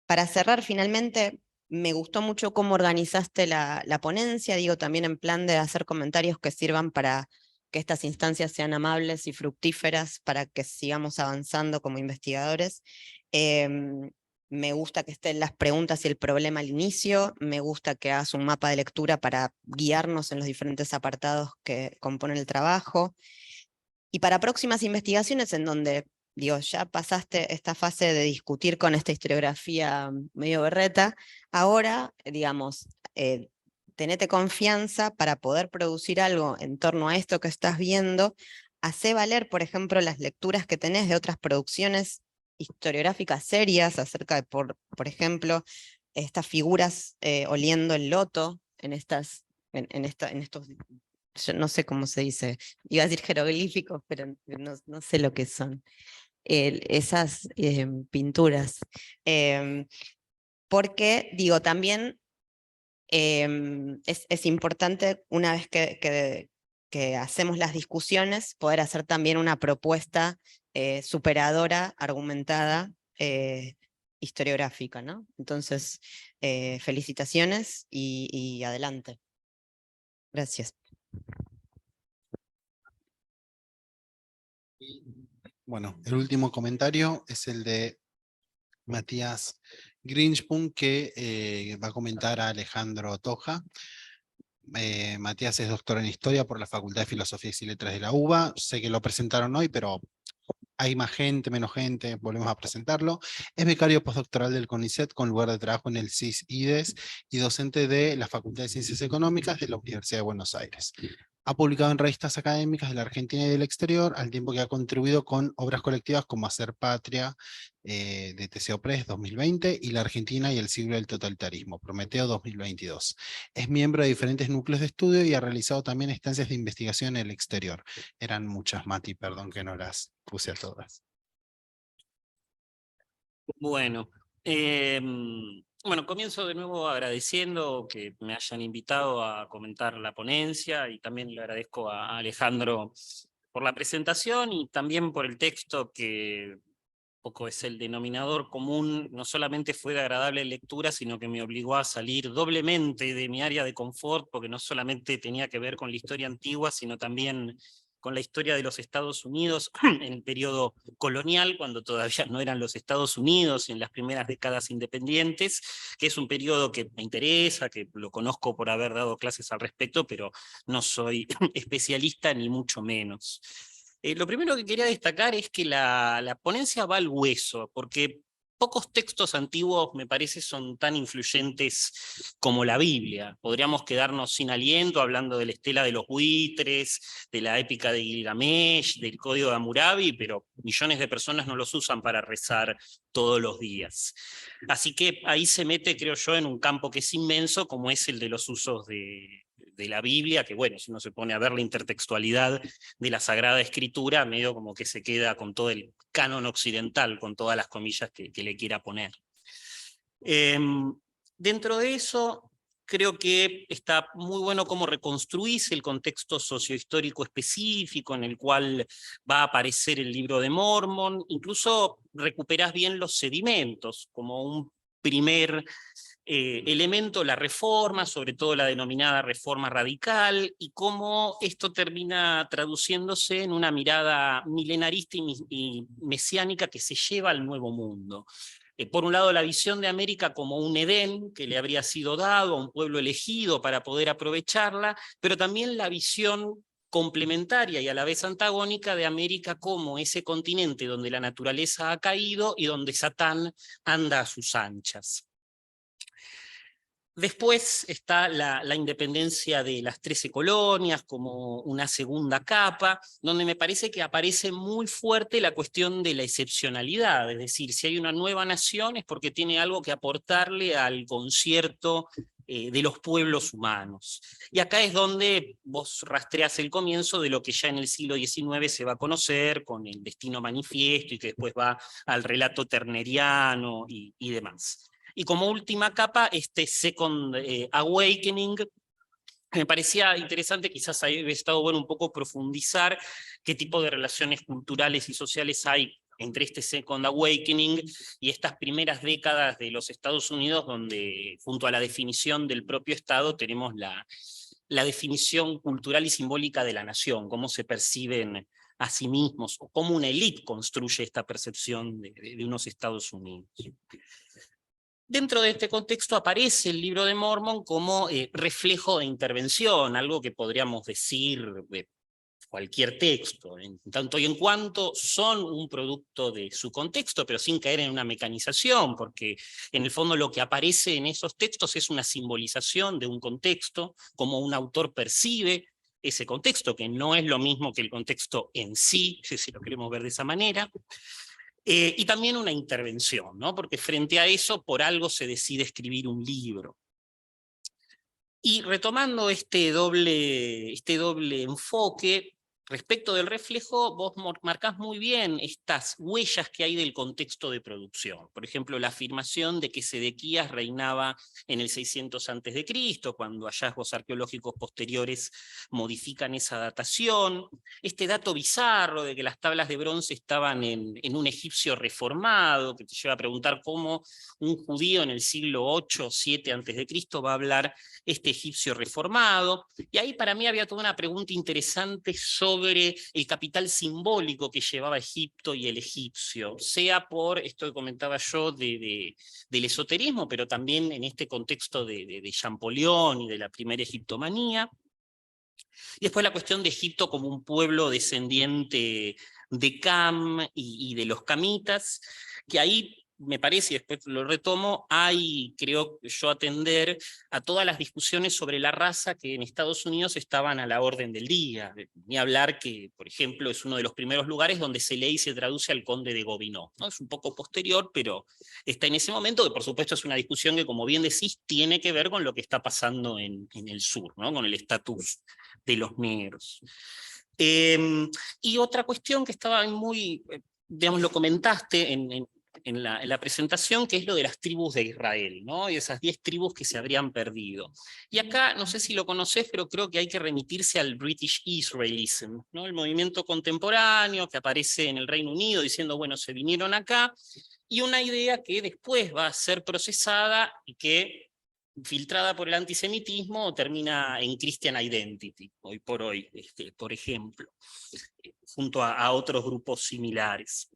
Para cerrar, finalmente, me gustó mucho cómo organizaste la ponencia, digo, también en plan de hacer comentarios que sirvan para que estas instancias sean amables y fructíferas para que sigamos avanzando como investigadores. Me gusta que estén las preguntas y el problema al inicio, me gusta que hagas un mapa de lectura para guiarnos en los diferentes apartados que componen el trabajo. Y para próximas investigaciones en donde, digo, ya pasaste esta fase de discutir con esta historiografía medio berreta, ahora, digamos, tenete confianza para poder producir algo en torno a esto que estás viendo, hacé valer, por ejemplo, las lecturas que tenés de otras producciones historiográficas serias acerca de, por ejemplo, estas figuras oliendo el loto en estos, yo no sé cómo se dice, iba a decir jeroglíficos, pero no sé lo que son, esas pinturas. Porque, digo, también es importante, una vez que hacemos las discusiones, poder hacer también una propuesta superadora, argumentada, historiográfica, ¿no? Entonces, felicitaciones y adelante. Gracias. Bueno, el último comentario es el de Matías Grinchpun, que va a comentar a Alejandro Toja. Matías es doctor en Historia por la Facultad de Filosofía y Letras de la UBA. Sé que lo presentaron hoy, pero hay más gente, menos gente, volvemos a presentarlo. Es becario postdoctoral del CONICET con lugar de trabajo en el CIS-IDES y docente de la Facultad de Ciencias Económicas de la Universidad de Buenos Aires. Ha publicado en revistas académicas de la Argentina y del exterior, al tiempo que ha contribuido con obras colectivas como Hacer Patria, de TCO Press 2020, y La Argentina y el siglo del totalitarismo, Prometeo 2022. Es miembro de diferentes núcleos de estudio y ha realizado también estancias de investigación en el exterior. Eran muchas, Mati, perdón que no las puse a todas. Bueno, comienzo de nuevo agradeciendo que me hayan invitado a comentar la ponencia y también le agradezco a Alejandro por la presentación y también por el texto que un poco es el denominador común, no solamente fue de agradable lectura, sino que me obligó a salir doblemente de mi área de confort, porque no solamente tenía que ver con la historia antigua, sino también la historia de los Estados Unidos en el periodo colonial, cuando todavía no eran los Estados Unidos, en las primeras décadas independientes, que es un periodo que me interesa, que lo conozco por haber dado clases al respecto, pero no soy especialista ni mucho menos. Lo primero que quería destacar es que la ponencia va al hueso, porque pocos textos antiguos, me parece, son tan influyentes como la Biblia. Podríamos quedarnos sin aliento hablando de la estela de los buitres, de la épica de Gilgamesh, del Código de Hammurabi, pero millones de personas no los usan para rezar todos los días. Así que ahí se mete, creo yo, en un campo que es inmenso, como es el de los usos de la Biblia, que bueno, si uno se pone a ver la intertextualidad de la Sagrada Escritura, medio como que se queda con todo el canon occidental, con todas las comillas que le quiera poner. Dentro de eso, creo que está muy bueno cómo reconstruirse el contexto sociohistórico específico en el cual va a aparecer el Libro de Mormón, incluso recuperás bien los sedimentos, como un primer elemento, la reforma, sobre todo la denominada reforma radical, y cómo esto termina traduciéndose en una mirada milenarista y mesiánica que se lleva al Nuevo Mundo. Por un lado, la visión de América como un Edén que le habría sido dado a un pueblo elegido para poder aprovecharla, pero también la visión complementaria y a la vez antagónica de América como ese continente donde la naturaleza ha caído y donde Satán anda a sus anchas. Después está la independencia de las 13 colonias como una segunda capa, donde me parece que aparece muy fuerte la cuestión de la excepcionalidad, es decir, si hay una nueva nación es porque tiene algo que aportarle al concierto de los pueblos humanos. Y acá es donde vos rastreás el comienzo de lo que ya en el siglo XIX se va a conocer con el Destino Manifiesto y que después va al relato terneriano y demás. Y como última capa, este Second Awakening, me parecía interesante, quizás ahí hubiera estado bueno un poco profundizar qué tipo de relaciones culturales y sociales hay entre este Second Awakening y estas primeras décadas de los Estados Unidos, donde junto a la definición del propio Estado tenemos la definición cultural y simbólica de la nación, cómo se perciben a sí mismos, o cómo una élite construye esta percepción de unos Estados Unidos. Dentro de este contexto aparece el Libro de Mormón como reflejo de intervención, algo que podríamos decir de cualquier texto, en tanto y en cuanto son un producto de su contexto, pero sin caer en una mecanización, porque en el fondo lo que aparece en esos textos es una simbolización de un contexto, como un autor percibe ese contexto, que no es lo mismo que el contexto en sí, si lo queremos ver de esa manera. Y también una intervención, ¿no? Porque frente a eso, por algo se decide escribir un libro. Y retomando este doble enfoque, respecto del reflejo, vos marcás muy bien estas huellas que hay del contexto de producción. Por ejemplo, la afirmación de que Sedequías reinaba en el 600 a.C., cuando hallazgos arqueológicos posteriores modifican esa datación. Este dato bizarro de que las tablas de bronce estaban en un egipcio reformado, que te lleva a preguntar cómo un judío en el siglo 8 o 7 a.C. va a hablar este egipcio reformado. Y ahí para mí había toda una pregunta interesante sobre el capital simbólico que llevaba Egipto y el egipcio, sea por esto que comentaba yo del esoterismo, pero también en este contexto de Champollion y de la primera egiptomanía. Y después la cuestión de Egipto como un pueblo descendiente de Cam y de los camitas, que ahí me parece, y después lo retomo, hay, creo yo, atender a todas las discusiones sobre la raza que en Estados Unidos estaban a la orden del día. Ni hablar que, por ejemplo, es uno de los primeros lugares donde se lee y se traduce al conde de Gobineau, ¿no? Es un poco posterior, pero está en ese momento, que por supuesto es una discusión que, como bien decís, tiene que ver con lo que está pasando en el sur, ¿no? Con el estatus de los negros. Y otra cuestión que estaba muy, digamos, lo comentaste en la presentación, que es lo de las tribus de Israel, ¿no? Y esas 10 tribus que se habrían perdido. Y acá, no sé si lo conocés, pero creo que hay que remitirse al British Israelism, ¿no? El movimiento contemporáneo que aparece en el Reino Unido diciendo, bueno, se vinieron acá, y una idea que después va a ser procesada y que filtrada por el antisemitismo termina en Christian Identity, hoy por hoy, por ejemplo, junto a otros grupos similares.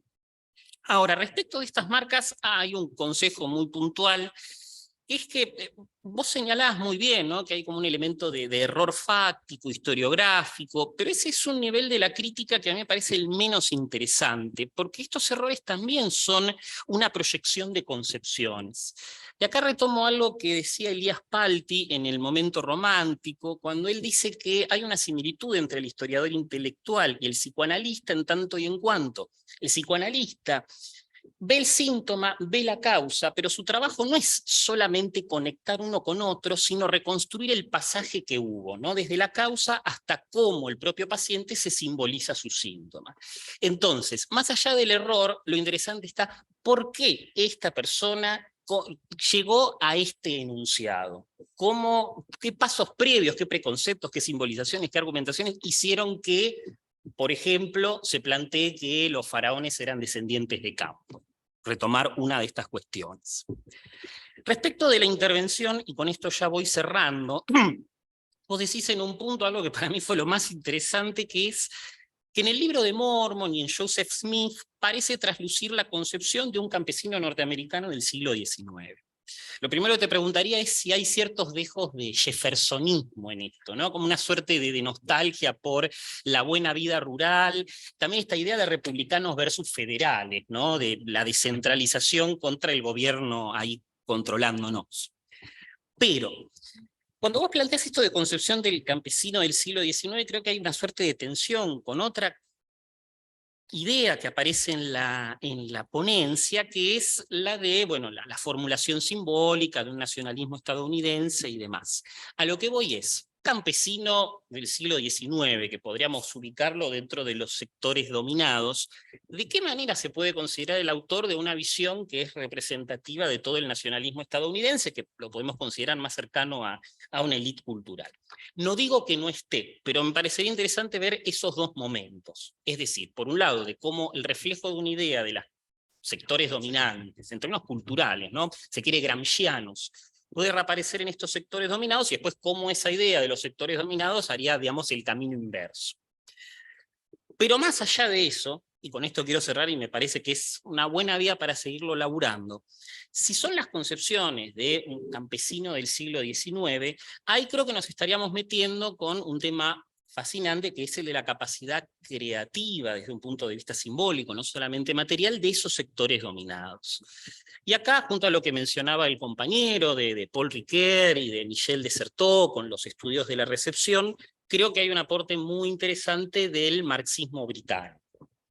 Ahora, respecto de estas marcas, hay un consejo muy puntual, que es que vos señalás muy bien, ¿no?, que hay como un elemento de error fáctico, historiográfico, pero ese es un nivel de la crítica que a mí me parece el menos interesante, porque estos errores también son una proyección de concepciones. Y acá retomo algo que decía Elías Palti en El momento romántico, cuando él dice que hay una similitud entre el historiador intelectual y el psicoanalista en tanto y en cuanto el psicoanalista ve el síntoma, ve la causa, pero su trabajo no es solamente conectar uno con otro, sino reconstruir el pasaje que hubo, ¿no?, desde la causa hasta cómo el propio paciente se simboliza su síntoma. Entonces, más allá del error, lo interesante está por qué esta persona llegó a este enunciado. ¿Qué pasos previos, qué preconceptos, qué simbolizaciones, qué argumentaciones hicieron que, por ejemplo, se plantee que los faraones eran descendientes de Campo? Retomar una de estas cuestiones. Respecto de la intervención, y con esto ya voy cerrando, vos decís en un punto algo que para mí fue lo más interesante, que es que en el libro de Mormon y en Joseph Smith parece traslucir la concepción de un campesino norteamericano del siglo XIX. Lo primero que te preguntaría es si hay ciertos dejos de jeffersonismo en esto, ¿no?, como una suerte de nostalgia por la buena vida rural, también esta idea de republicanos versus federales, ¿no?, de la descentralización contra el gobierno ahí controlándonos. Pero cuando vos planteás esto de concepción del campesino del siglo XIX, creo que hay una suerte de tensión con otra idea que aparece en la ponencia, que es la de, bueno, la formulación simbólica de un nacionalismo estadounidense y demás. A lo que voy es, campesino del siglo XIX, que podríamos ubicarlo dentro de los sectores dominados, ¿de qué manera se puede considerar el autor de una visión que es representativa de todo el nacionalismo estadounidense, que lo podemos considerar más cercano a una élite cultural? No digo que no esté, pero me parecería interesante ver esos dos momentos. Es decir, por un lado, de cómo el reflejo de una idea de los sectores dominantes, en términos culturales, ¿no?, se quiere gramscianos, puede reaparecer en estos sectores dominados, y después cómo esa idea de los sectores dominados haría, digamos, el camino inverso. Pero más allá de eso, y con esto quiero cerrar y me parece que es una buena vía para seguirlo laburando, si son las concepciones de un campesino del siglo XIX, ahí creo que nos estaríamos metiendo con un tema fascinante, que es el de la capacidad creativa desde un punto de vista simbólico, no solamente material, de esos sectores dominados. Y acá, junto a lo que mencionaba el compañero de Paul Ricoeur y de Michel Desserteaux con los estudios de la recepción, creo que hay un aporte muy interesante del marxismo británico,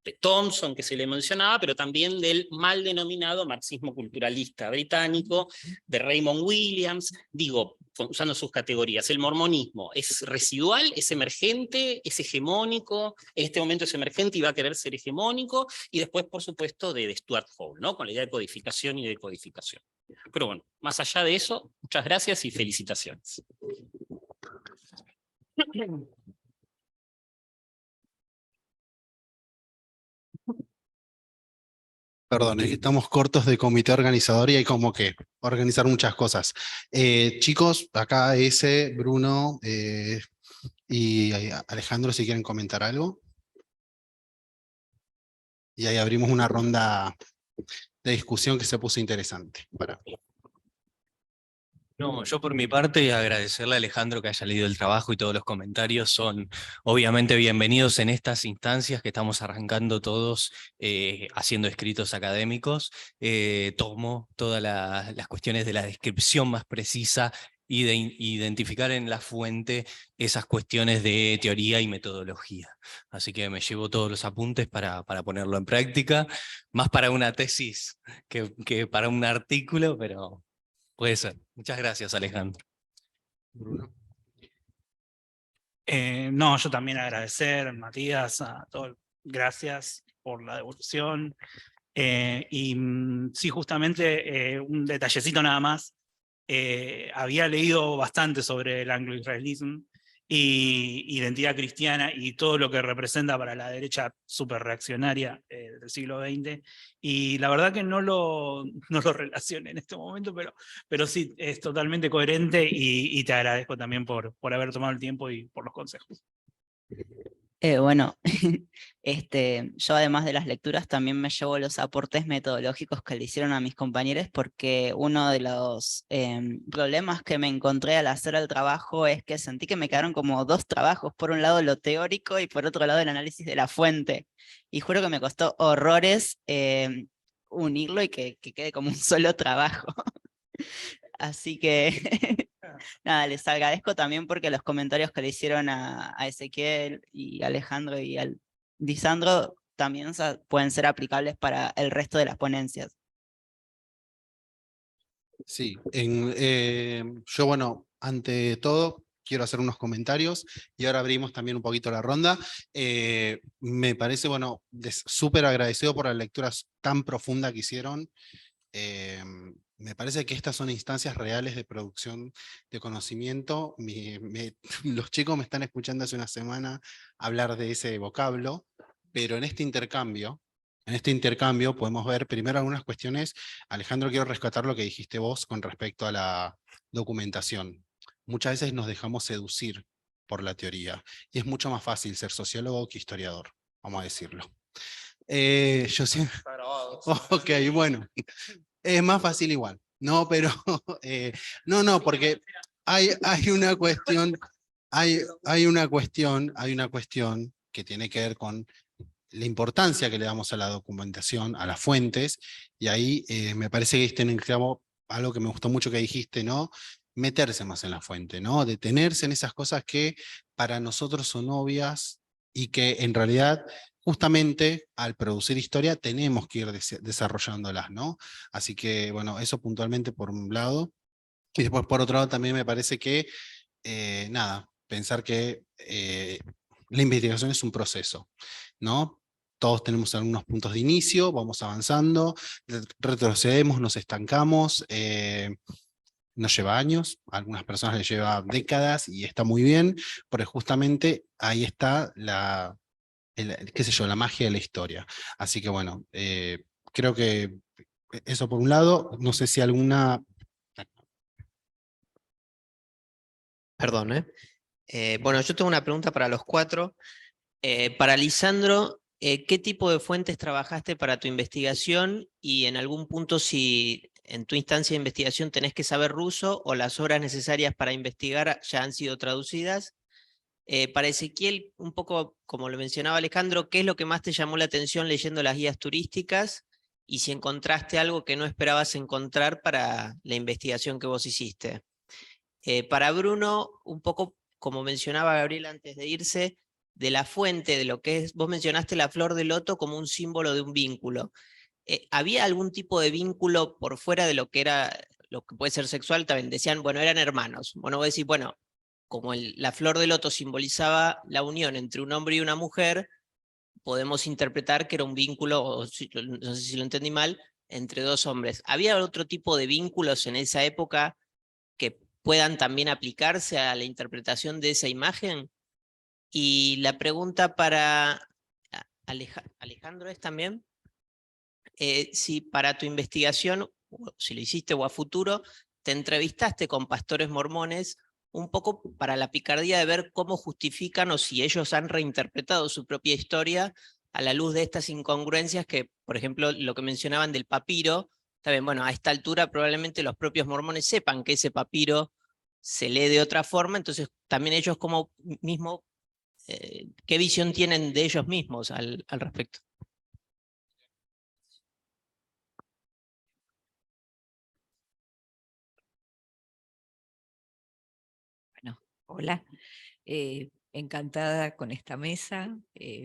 de Thompson, que se le mencionaba, pero también del mal denominado marxismo culturalista británico, de Raymond Williams, digo, usando sus categorías. El mormonismo es residual, es emergente, es hegemónico, en este momento es emergente y va a querer ser hegemónico, y después, por supuesto, de Stuart Hall, ¿no?, con la idea de codificación y decodificación. Pero bueno, más allá de eso, muchas gracias y felicitaciones. Perdón, es que estamos cortos de comité organizador y hay como que organizar muchas cosas. Chicos, acá ese, Bruno y Alejandro, si quieren comentar algo. Y ahí abrimos una ronda de discusión que se puso interesante para mí. No, yo por mi parte agradecerle a Alejandro que haya leído el trabajo, y todos los comentarios son obviamente bienvenidos en estas instancias que estamos arrancando todos haciendo escritos académicos. Tomo todas las cuestiones de la descripción más precisa y de identificar en la fuente esas cuestiones de teoría y metodología. Así que me llevo todos los apuntes para ponerlo en práctica, más para una tesis que para un artículo, pero puede ser. Muchas gracias, Alejandro. Bruno. No, yo también agradecer, Matías, a todos, gracias por la devolución. Sí, justamente un detallecito nada más. Había leído bastante sobre el anglo-israelismo y identidad cristiana y todo lo que representa para la derecha súper reaccionaria del siglo XX. Y la verdad que no lo relacioné en este momento, pero sí, es totalmente coherente y te agradezco también por haber tomado el tiempo y por los consejos. Bueno, yo además de las lecturas también me llevo los aportes metodológicos que le hicieron a mis compañeros, porque uno de los problemas que me encontré al hacer el trabajo es que sentí que me quedaron como dos trabajos, por un lado lo teórico y por otro lado el análisis de la fuente, y juro que me costó horrores unirlo y que quede como un solo trabajo. Así que nada, les agradezco también porque los comentarios que le hicieron a Ezequiel y Alejandro y al Lisandro también pueden ser aplicables para el resto de las ponencias. Sí, yo bueno, ante todo quiero hacer unos comentarios y ahora abrimos también un poquito la ronda. Me parece, bueno, súper agradecido por la lectura tan profunda que hicieron. Me parece que estas son instancias reales de producción de conocimiento. Los chicos me están escuchando hace una semana hablar de ese vocablo, pero en este intercambio podemos ver primero algunas cuestiones. Alejandro, quiero rescatar lo que dijiste vos con respecto a la documentación. Muchas veces nos dejamos seducir por la teoría y es mucho más fácil ser sociólogo que historiador, vamos a decirlo. Yo siempre... Ok, bueno. Es más fácil igual. No, pero... no, porque hay una cuestión... Hay una cuestión que tiene que ver con la importancia que le damos a la documentación, a las fuentes, y ahí me parece que diste en el clavo algo que me gustó mucho que dijiste, ¿no? Meterse más en la fuente, ¿no? Detenerse en esas cosas que para nosotros son obvias y que en realidad justamente al producir historia tenemos que ir desarrollándolas, ¿no? Así que, bueno, eso puntualmente por un lado. Y después por otro lado también me parece que, nada, pensar que la investigación es un proceso, ¿no? Todos tenemos algunos puntos de inicio, vamos avanzando, retrocedemos, nos estancamos, nos lleva años, a algunas personas les lleva décadas y está muy bien, porque justamente ahí está qué sé yo, la magia de la historia. Así que bueno, creo que eso por un lado, no sé si alguna... Perdón, bueno, yo tengo una pregunta para los cuatro. Para Lisandro, ¿qué tipo de fuentes trabajaste para tu investigación? Y en algún punto, si en tu instancia de investigación tenés que saber ruso o las horas necesarias para investigar ya han sido traducidas. Para Ezequiel, un poco como lo mencionaba Alejandro, ¿qué es lo que más te llamó la atención leyendo las guías turísticas? Y si encontraste algo que no esperabas encontrar para la investigación que vos hiciste. Para Bruno, un poco como mencionaba Gabriel antes de irse, de la fuente, de lo que es, vos mencionaste la flor de loto como un símbolo de un vínculo. ¿Había algún tipo de vínculo por fuera de lo que era, lo que puede ser sexual? También decían, bueno, eran hermanos. Bueno, vos decís, bueno, como la flor de loto simbolizaba la unión entre un hombre y una mujer, podemos interpretar que era un vínculo, o no sé si lo entendí mal, entre dos hombres. ¿Había otro tipo de vínculos en esa época que puedan también aplicarse a la interpretación de esa imagen? Y la pregunta para Alejandro es también, si para tu investigación, si lo hiciste o a futuro, te entrevistaste con pastores mormones, un poco para la picardía de ver cómo justifican o si ellos han reinterpretado su propia historia a la luz de estas incongruencias que, por ejemplo, lo que mencionaban del papiro. Está bien, bueno, a esta altura probablemente los propios mormones sepan que ese papiro se lee de otra forma, entonces también ellos como mismo, ¿qué visión tienen de ellos mismos al respecto? Bueno, hola, encantada con esta mesa,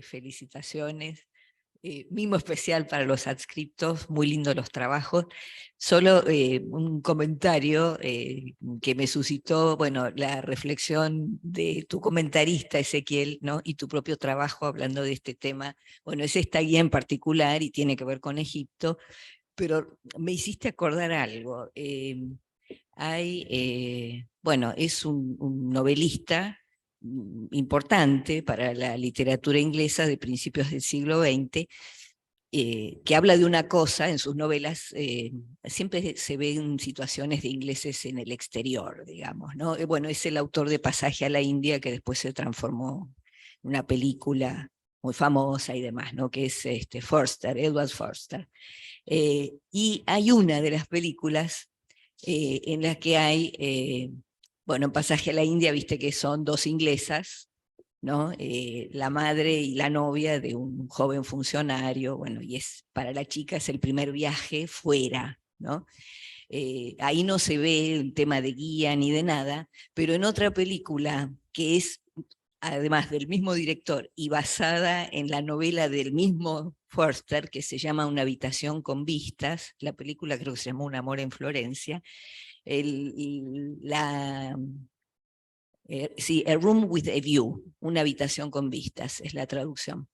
felicitaciones. Mimo especial para los adscriptos, muy lindos los trabajos. Solo un comentario que me suscitó, bueno, la reflexión de tu comentarista, Ezequiel, ¿no? Y tu propio trabajo hablando de este tema. Bueno, es esta guía en particular y tiene que ver con Egipto, pero me hiciste acordar algo. Bueno, es un novelista importante para la literatura inglesa de principios del siglo XX, que habla de una cosa en sus novelas, siempre se ven situaciones de ingleses en el exterior, digamos, ¿no? Bueno, es el autor de Pasaje a la India, que después se transformó en una película muy famosa y demás, ¿no? Que es Forster, Edward Forster. Y hay una de las películas en la que hay, bueno, en Pasaje a la India, viste que son dos inglesas, ¿no? La madre y la novia de un joven funcionario, bueno, y para la chica es el primer viaje fuera, ¿no? Ahí no se ve el tema de guía ni de nada, pero en otra película que es además del mismo director y basada en la novela del mismo Forster, que se llama Una habitación con vistas, la película creo que se llamó Un amor en Florencia, sí, A Room with a View, una habitación con vistas, es la traducción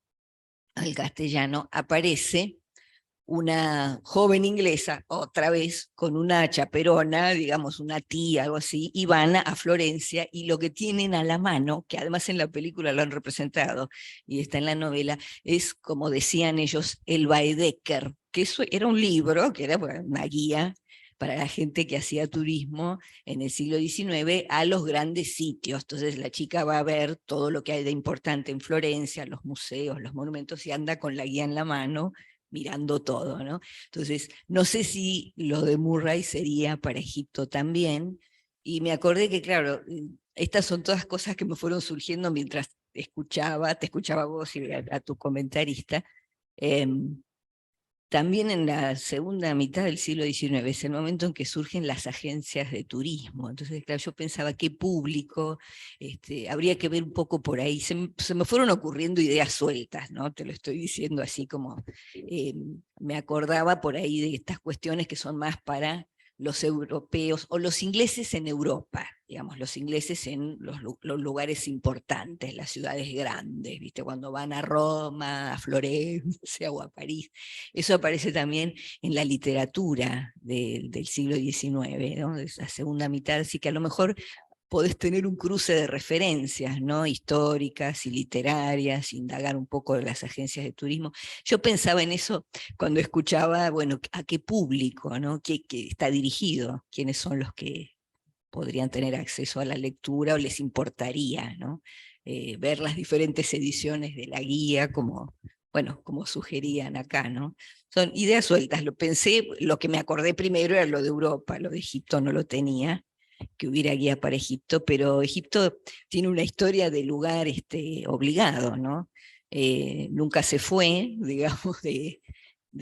al castellano, aparece una joven inglesa, otra vez, con una chaperona, digamos una tía, algo así, y van a Florencia, y lo que tienen a la mano, que además en la película lo han representado, y está en la novela, es, como decían ellos, el Baedeker, que eso era un libro, que era una guía para la gente que hacía turismo en el siglo XIX a los grandes sitios. Entonces la chica va a ver todo lo que hay de importante en Florencia, los museos, los monumentos, y anda con la guía en la mano, mirando todo, ¿no? Entonces, no sé si lo de Murray sería para Egipto también, y me acordé que, claro, estas son todas cosas que me fueron surgiendo mientras te escuchaba a vos y a tu comentarista. También en la segunda mitad del siglo XIX es el momento en que surgen las agencias de turismo. Entonces, claro, yo pensaba qué público, habría que ver un poco por ahí. Se me fueron ocurriendo ideas sueltas, ¿no? Te lo estoy diciendo así como me acordaba por ahí de estas cuestiones que son más para los europeos o los ingleses en Europa, digamos, los ingleses en los lugares importantes, las ciudades grandes, ¿viste? Cuando van a Roma, a Florencia o a París. Eso aparece también en la literatura del siglo XIX, ¿no? De la segunda mitad, así que a lo mejor podés tener un cruce de referencias, ¿no? Históricas y literarias, indagar un poco de las agencias de turismo. Yo pensaba en eso cuando escuchaba, bueno, a qué público, ¿no? ¿Qué está dirigido? ¿Quiénes son los que podrían tener acceso a la lectura o les importaría, ¿no? Ver las diferentes ediciones de la guía, como, bueno, como sugerían acá, ¿no? Son ideas sueltas, lo pensé, lo que me acordé primero era lo de Europa, lo de Egipto no lo tenía, que hubiera guía para Egipto, pero Egipto tiene una historia de lugar obligado, ¿no? Nunca se fue, digamos, de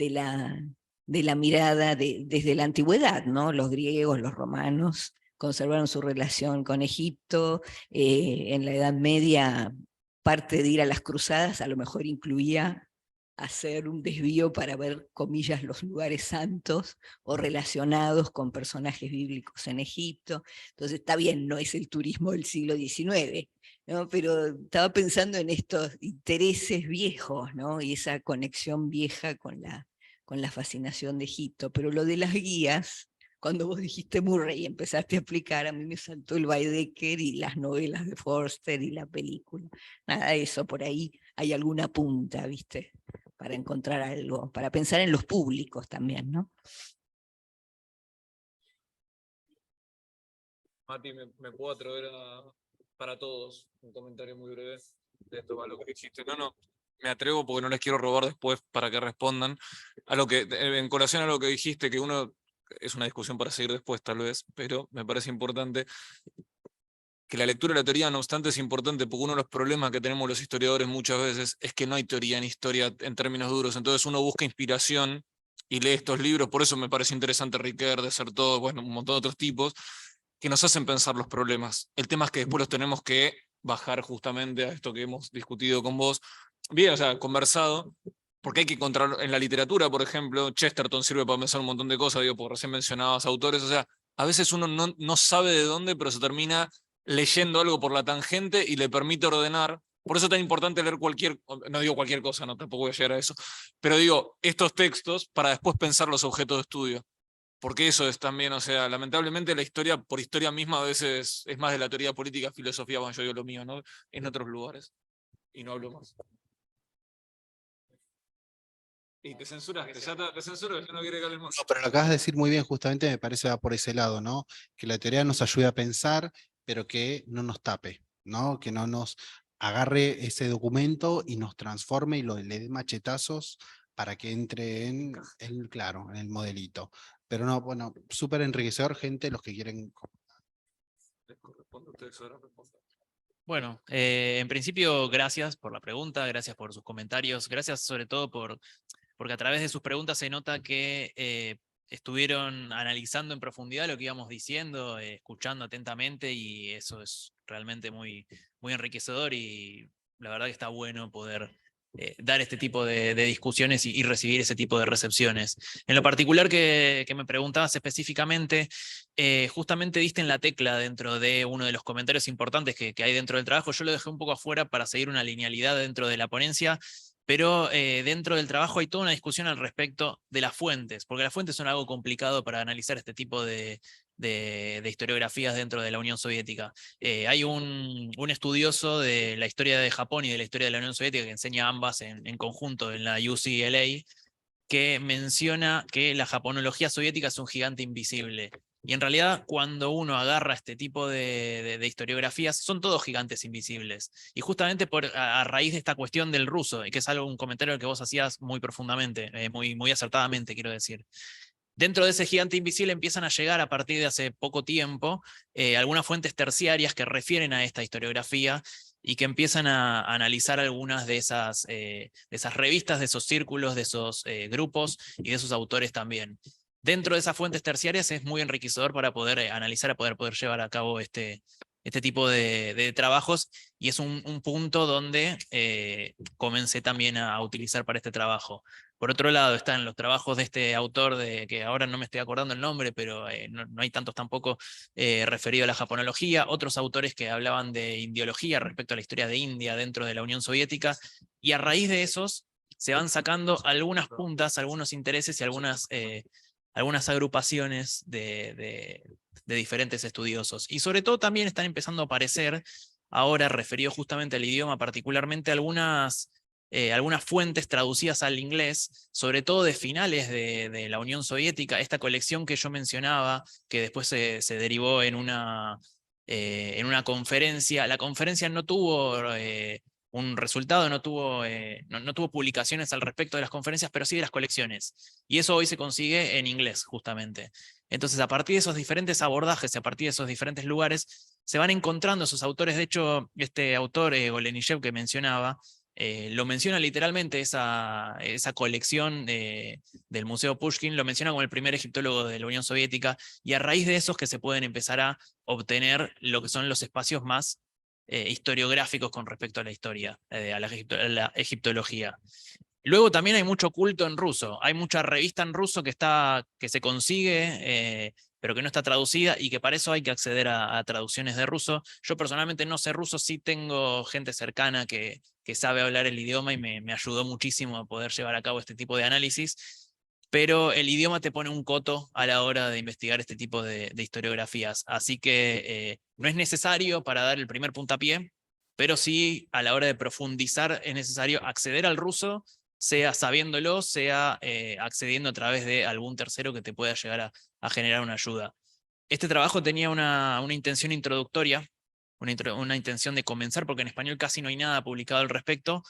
la mirada desde la antigüedad, ¿no? Los griegos, los romanos conservaron su relación con Egipto, en la Edad Media parte de ir a las cruzadas a lo mejor incluía hacer un desvío para ver, comillas, los lugares santos o relacionados con personajes bíblicos en Egipto. Entonces está bien, no es el turismo del siglo XIX, ¿no? Pero estaba pensando en estos intereses viejos, ¿no? Y esa conexión vieja con la fascinación de Egipto. Pero lo de las guías, cuando vos dijiste Murray y empezaste a explicar, a mí me saltó el Baedeker y las novelas de Forster y la película. Nada de eso, por ahí hay alguna punta, ¿viste? Para encontrar algo, para pensar en los públicos también, ¿no? Mati, ¿me puedo atrever para todos un comentario muy breve de esto, a lo que dijiste? No, me atrevo porque no les quiero robar después para que respondan. A lo que, en colación a lo que dijiste, que uno, es una discusión para seguir después tal vez, pero me parece importante que la lectura de la teoría, no obstante, es importante, porque uno de los problemas que tenemos los historiadores muchas veces es que no hay teoría en historia en términos duros, entonces uno busca inspiración y lee estos libros, por eso me parece interesante Riquet, Desertó, bueno, un montón de otros tipos, que nos hacen pensar los problemas. El tema es que después los tenemos que bajar justamente a esto que hemos discutido con vos, bien, o sea, conversado, porque hay que encontrar en la literatura, por ejemplo, Chesterton sirve para pensar un montón de cosas, digo, porque recién mencionabas autores, o sea, a veces uno no sabe de dónde, pero se termina leyendo algo por la tangente y le permite ordenar. Por eso es tan importante leer no digo cualquier cosa, no, tampoco voy a llegar a eso, pero digo, estos textos para después pensar los objetos de estudio. Porque eso es también, o sea, lamentablemente la historia por historia misma a veces es más de la teoría política, filosofía, bueno, yo digo lo mío, ¿no? En otros lugares. Y no hablo más. Y te censuraste, ya te censuro, yo no quiero que hables más. No, pero lo acabas de decir muy bien, justamente me parece va por ese lado, ¿no? Que la teoría nos ayude a pensar, pero que no nos tape, ¿no? Que no nos agarre ese documento y nos transforme y le dé machetazos para que entre claro, en el modelito. Pero no, bueno, súper enriquecedor, gente, los que quieren. Les corresponde a ustedes ahora responder. Bueno, en principio, gracias por la pregunta, gracias por sus comentarios, gracias sobre todo porque a través de sus preguntas se nota que estuvieron analizando en profundidad lo que íbamos diciendo, escuchando atentamente, y eso es realmente muy, muy enriquecedor, y la verdad que está bueno poder dar este tipo de discusiones y recibir ese tipo de recepciones. En lo particular que me preguntabas específicamente, justamente diste en la tecla dentro de uno de los comentarios importantes que hay dentro del trabajo. Yo lo dejé un poco afuera para seguir una linealidad dentro de la ponencia, pero dentro del trabajo hay toda una discusión al respecto de las fuentes, porque las fuentes son algo complicado para analizar este tipo de historiografías dentro de la Unión Soviética. Hay un estudioso de la historia de Japón y de la historia de la Unión Soviética que enseña ambas en conjunto en la UCLA, que menciona que la japonología soviética es un gigante invisible. Y en realidad, cuando uno agarra este tipo de historiografías, son todos gigantes invisibles. Y justamente a raíz de esta cuestión del ruso, y que es un comentario que vos hacías muy profundamente, muy, muy acertadamente, quiero decir. Dentro de ese gigante invisible empiezan a llegar a partir de hace poco tiempo algunas fuentes terciarias que refieren a esta historiografía y que empiezan a analizar algunas de esas revistas, de esos círculos, de esos grupos y de esos autores también. Dentro de esas fuentes terciarias es muy enriquecedor para poder analizar, para poder llevar a cabo este tipo de trabajos, y es un punto donde comencé también a utilizar para este trabajo. Por otro lado, están los trabajos de este autor, que ahora no me estoy acordando el nombre, pero no hay tantos tampoco referido a la japonología, otros autores que hablaban de indiología respecto a la historia de India dentro de la Unión Soviética, y a raíz de esos se van sacando algunas puntas, algunos intereses y algunas agrupaciones de diferentes estudiosos. Y sobre todo también están empezando a aparecer, ahora referido justamente al idioma, particularmente algunas fuentes traducidas al inglés, sobre todo de finales de la Unión Soviética, esta colección que yo mencionaba, que después se derivó en una conferencia. La conferencia no tuvo un resultado, no tuvo publicaciones al respecto de las conferencias, pero sí de las colecciones. Y eso hoy se consigue en inglés, justamente. Entonces, a partir de esos diferentes abordajes, a partir de esos diferentes lugares, se van encontrando esos autores. De hecho, este autor, Golenishev, que mencionaba, lo menciona literalmente, esa colección del Museo Pushkin, lo menciona como el primer egiptólogo de la Unión Soviética, y a raíz de esos que se pueden empezar a obtener lo que son los espacios más historiográficos con respecto a la historia, a la egiptología. Luego también hay mucho culto en ruso, hay mucha revista en ruso que se consigue, pero que no está traducida, y que para eso hay que acceder a traducciones de ruso. Yo personalmente no sé ruso, sí tengo gente cercana que sabe hablar el idioma y me ayudó muchísimo a poder llevar a cabo este tipo de análisis, pero el idioma te pone un coto a la hora de investigar este tipo de historiografías, así que no es necesario para dar el primer puntapié, pero sí a la hora de profundizar es necesario acceder al ruso, sea sabiéndolo, sea accediendo a través de algún tercero que te pueda llegar a generar una ayuda. Este trabajo tenía una intención introductoria, una intención de comenzar, porque en español casi no hay nada publicado al respecto,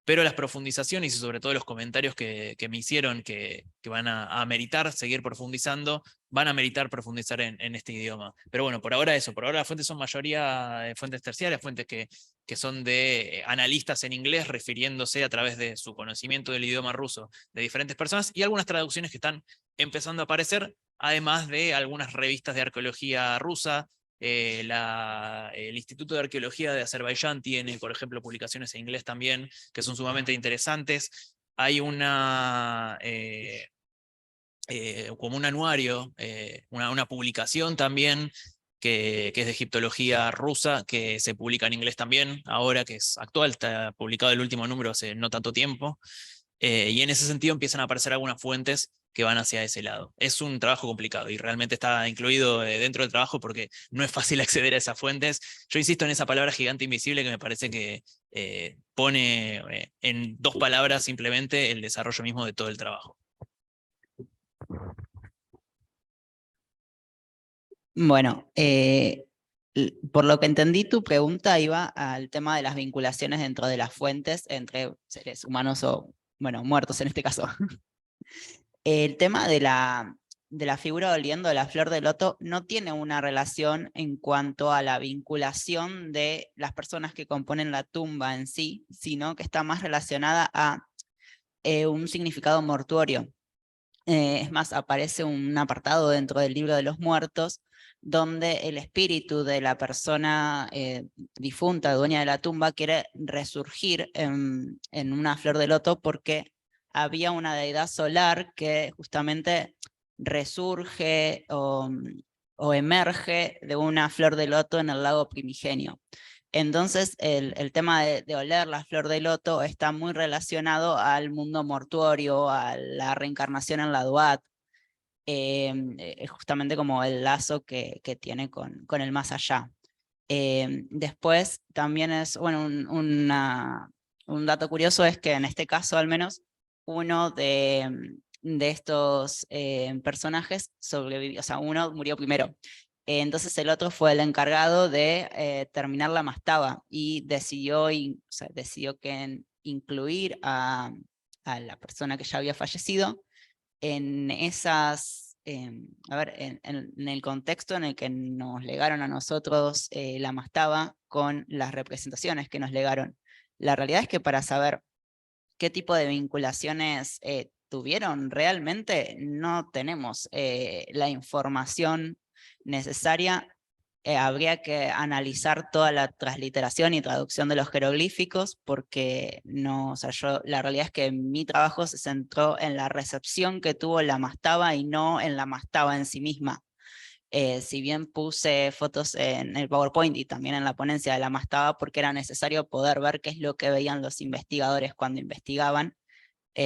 pero las profundizaciones y sobre todo los comentarios que me hicieron que van a ameritar seguir profundizando, van a ameritar profundizar en este idioma. Pero bueno, por ahora eso, por ahora las fuentes son mayoría fuentes terciarias, fuentes que son de analistas en inglés refiriéndose a través de su conocimiento del idioma ruso de diferentes personas, y algunas traducciones que están empezando a aparecer, además de algunas revistas de arqueología rusa. El Instituto de Arqueología de Azerbaiyán tiene, por ejemplo, publicaciones en inglés también, que son sumamente interesantes. Hay como un anuario, una publicación también, que es de egiptología rusa, que se publica en inglés también, ahora que es actual, está publicado el último número hace no tanto tiempo. Y en ese sentido empiezan a aparecer algunas fuentes que van hacia ese lado. Es un trabajo complicado y realmente está incluido dentro del trabajo porque no es fácil acceder a esas fuentes. Yo insisto en esa palabra gigante invisible que me parece que pone en 2 palabras simplemente el desarrollo mismo de todo el trabajo. Bueno, por lo que entendí, tu pregunta iba al tema de las vinculaciones dentro de las fuentes entre seres humanos o, bueno, muertos en este caso. El tema de la figura oliendo de la flor de loto no tiene una relación en cuanto a la vinculación de las personas que componen la tumba en sí, sino que está más relacionada a un significado mortuorio. Es más, aparece un apartado dentro del libro de los muertos donde el espíritu de la persona difunta, dueña de la tumba, quiere resurgir en una flor de loto porque había una deidad solar que justamente resurge o emerge de una flor de loto en el lago primigenio. Entonces el tema de oler la flor de loto está muy relacionado al mundo mortuorio, a la reencarnación en la Duat, justamente como el lazo que tiene con el más allá. Después también es, bueno, un dato curioso es que en este caso al menos uno de estos personajes sobrevivió, o sea, uno murió primero. Entonces el otro fue el encargado de terminar la mastaba y decidió incluir a la persona que ya había fallecido en esas, a ver, en el contexto en el que nos legaron a nosotros la mastaba con las representaciones que nos legaron. La realidad es que para saber qué tipo de vinculaciones tuvieron realmente, no tenemos la información necesaria. Habría que analizar toda la transliteración y traducción de los jeroglíficos porque no, o sea, la realidad es que mi trabajo se centró en la recepción que tuvo la mastaba y no en la mastaba en sí misma. Si bien puse fotos en el PowerPoint y también en la ponencia de la mastaba porque era necesario poder ver qué es lo que veían los investigadores cuando investigaban,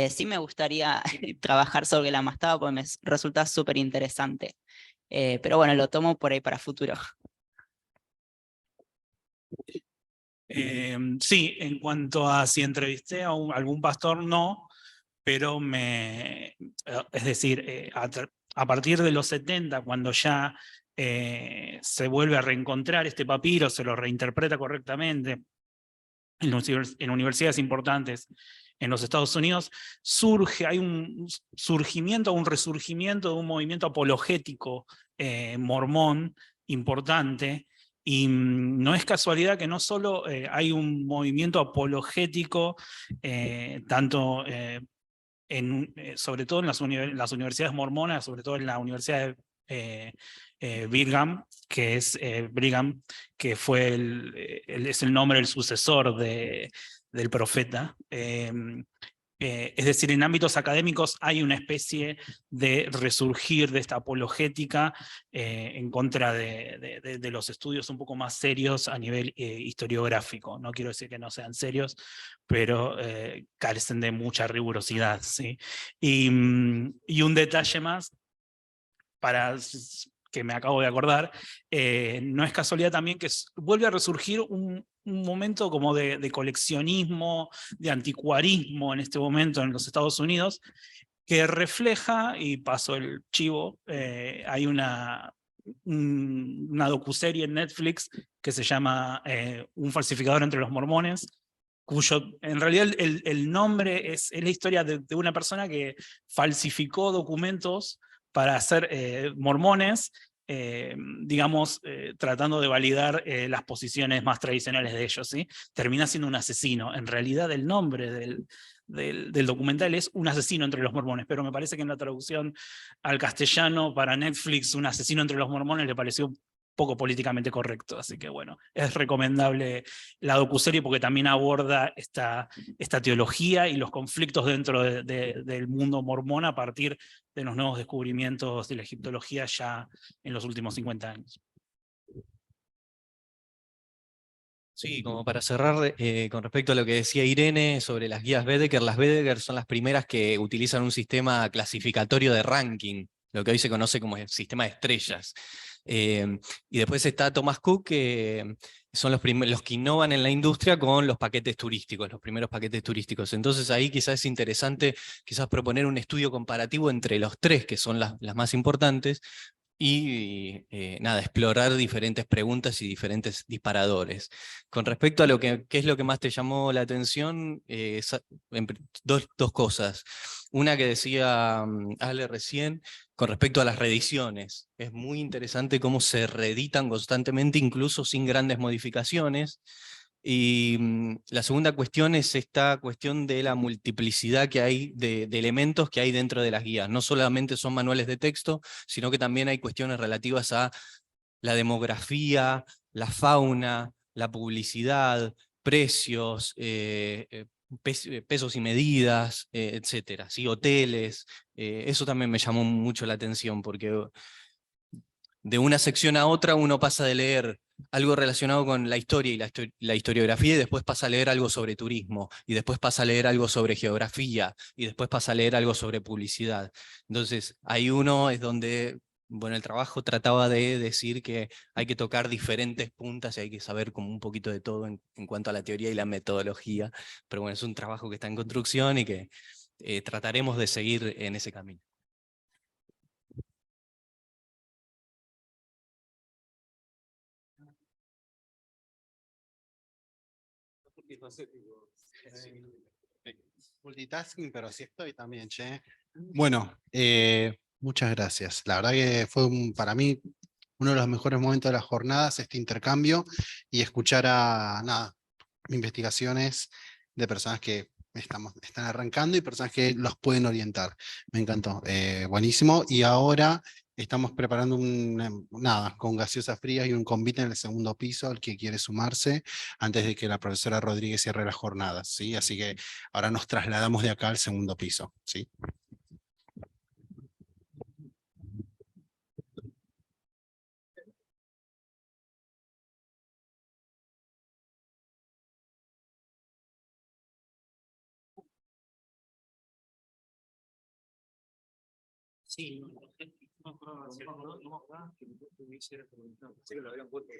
sí me gustaría trabajar sobre la mastaba porque me resulta súper interesante. Pero bueno, lo tomo por ahí para futuro. Sí, en cuanto a si entrevisté a algún pastor, no, pero es decir, a partir de los 70, cuando ya se vuelve a reencontrar este papiro, se lo reinterpreta correctamente en universidades importantes en los Estados Unidos, hay un surgimiento, un resurgimiento de un movimiento apologético mormón importante. Y no es casualidad que no solo hay un movimiento apologético, tanto sobre todo en las universidades mormonas, sobre todo en la Universidad de Brigham, Brigham, que es el nombre del sucesor del profeta. Es decir, en ámbitos académicos hay una especie de resurgir de esta apologética en contra de los estudios un poco más serios a nivel historiográfico. No quiero decir que no sean serios, pero carecen de mucha rigurosidad, ¿sí? Y un detalle más, que me acabo de acordar, no es casualidad también que vuelve a resurgir un momento como de coleccionismo, de anticuarismo en este momento en los Estados Unidos, que refleja, y paso el chivo, hay una docuserie en Netflix que se llama Un falsificador entre los mormones, cuyo en realidad el nombre es la historia de una persona que falsificó documentos para hacer mormones, digamos, tratando de validar las posiciones más tradicionales de ellos, ¿sí? Termina siendo un asesino. En realidad el nombre del documental es Un asesino entre los mormones, pero me parece que en la traducción al castellano para Netflix, Un asesino entre los mormones le pareció poco políticamente correcto, así que bueno, es recomendable la docuserie porque también aborda esta teología y los conflictos dentro del mundo mormón a partir de los nuevos descubrimientos de la egiptología ya en los últimos 50 años. Sí, como para cerrar, con respecto a lo que decía Irene sobre las guías Bedecker son las primeras que utilizan un sistema clasificatorio de ranking, lo que hoy se conoce como el sistema de estrellas. Y después está Thomas Cook, que son los que innovan en la industria con los paquetes turísticos, los primeros paquetes turísticos. Entonces ahí quizás es interesante proponer un estudio comparativo entre los tres, que son las más importantes, y nada, explorar diferentes preguntas y diferentes disparadores. Con respecto a lo qué es lo que más te llamó la atención, dos cosas. Una que decía Ale recién, con respecto a las reediciones. Es muy interesante cómo se reeditan constantemente, incluso sin grandes modificaciones. Y la segunda cuestión es esta cuestión de la multiplicidad que hay de elementos que hay dentro de las guías. No solamente son manuales de texto, sino que también hay cuestiones relativas a la demografía, la fauna, la publicidad, precios, pesos y medidas, etcétera, ¿sí? Hoteles. Eso también me llamó mucho la atención, porque de una sección a otra uno pasa de leer algo relacionado con la historia y la historiografía, y después pasa a leer algo sobre turismo, y después pasa a leer algo sobre geografía, y después pasa a leer algo sobre publicidad. Entonces, ahí uno es donde, bueno, el trabajo trataba de decir que hay que tocar diferentes puntas y hay que saber como un poquito de todo en cuanto a la teoría y la metodología, pero bueno, es un trabajo que está en construcción y que trataremos de seguir en ese camino. Multitasking, pero sí estoy también, che. Bueno, muchas gracias. La verdad que fue para mí uno de los mejores momentos de las jornadas, este intercambio y escuchar nada, investigaciones de personas que están arrancando y personas que los pueden orientar. Me encantó. Buenísimo. Y ahora estamos preparando nada, con gaseosas frías y un convite en el segundo piso al que quiere sumarse antes de que la profesora Rodríguez cierre las jornadas, ¿sí? Así que ahora nos trasladamos de acá al segundo piso, ¿sí? Sí, no me acuerdo si no, que lo habían puesto.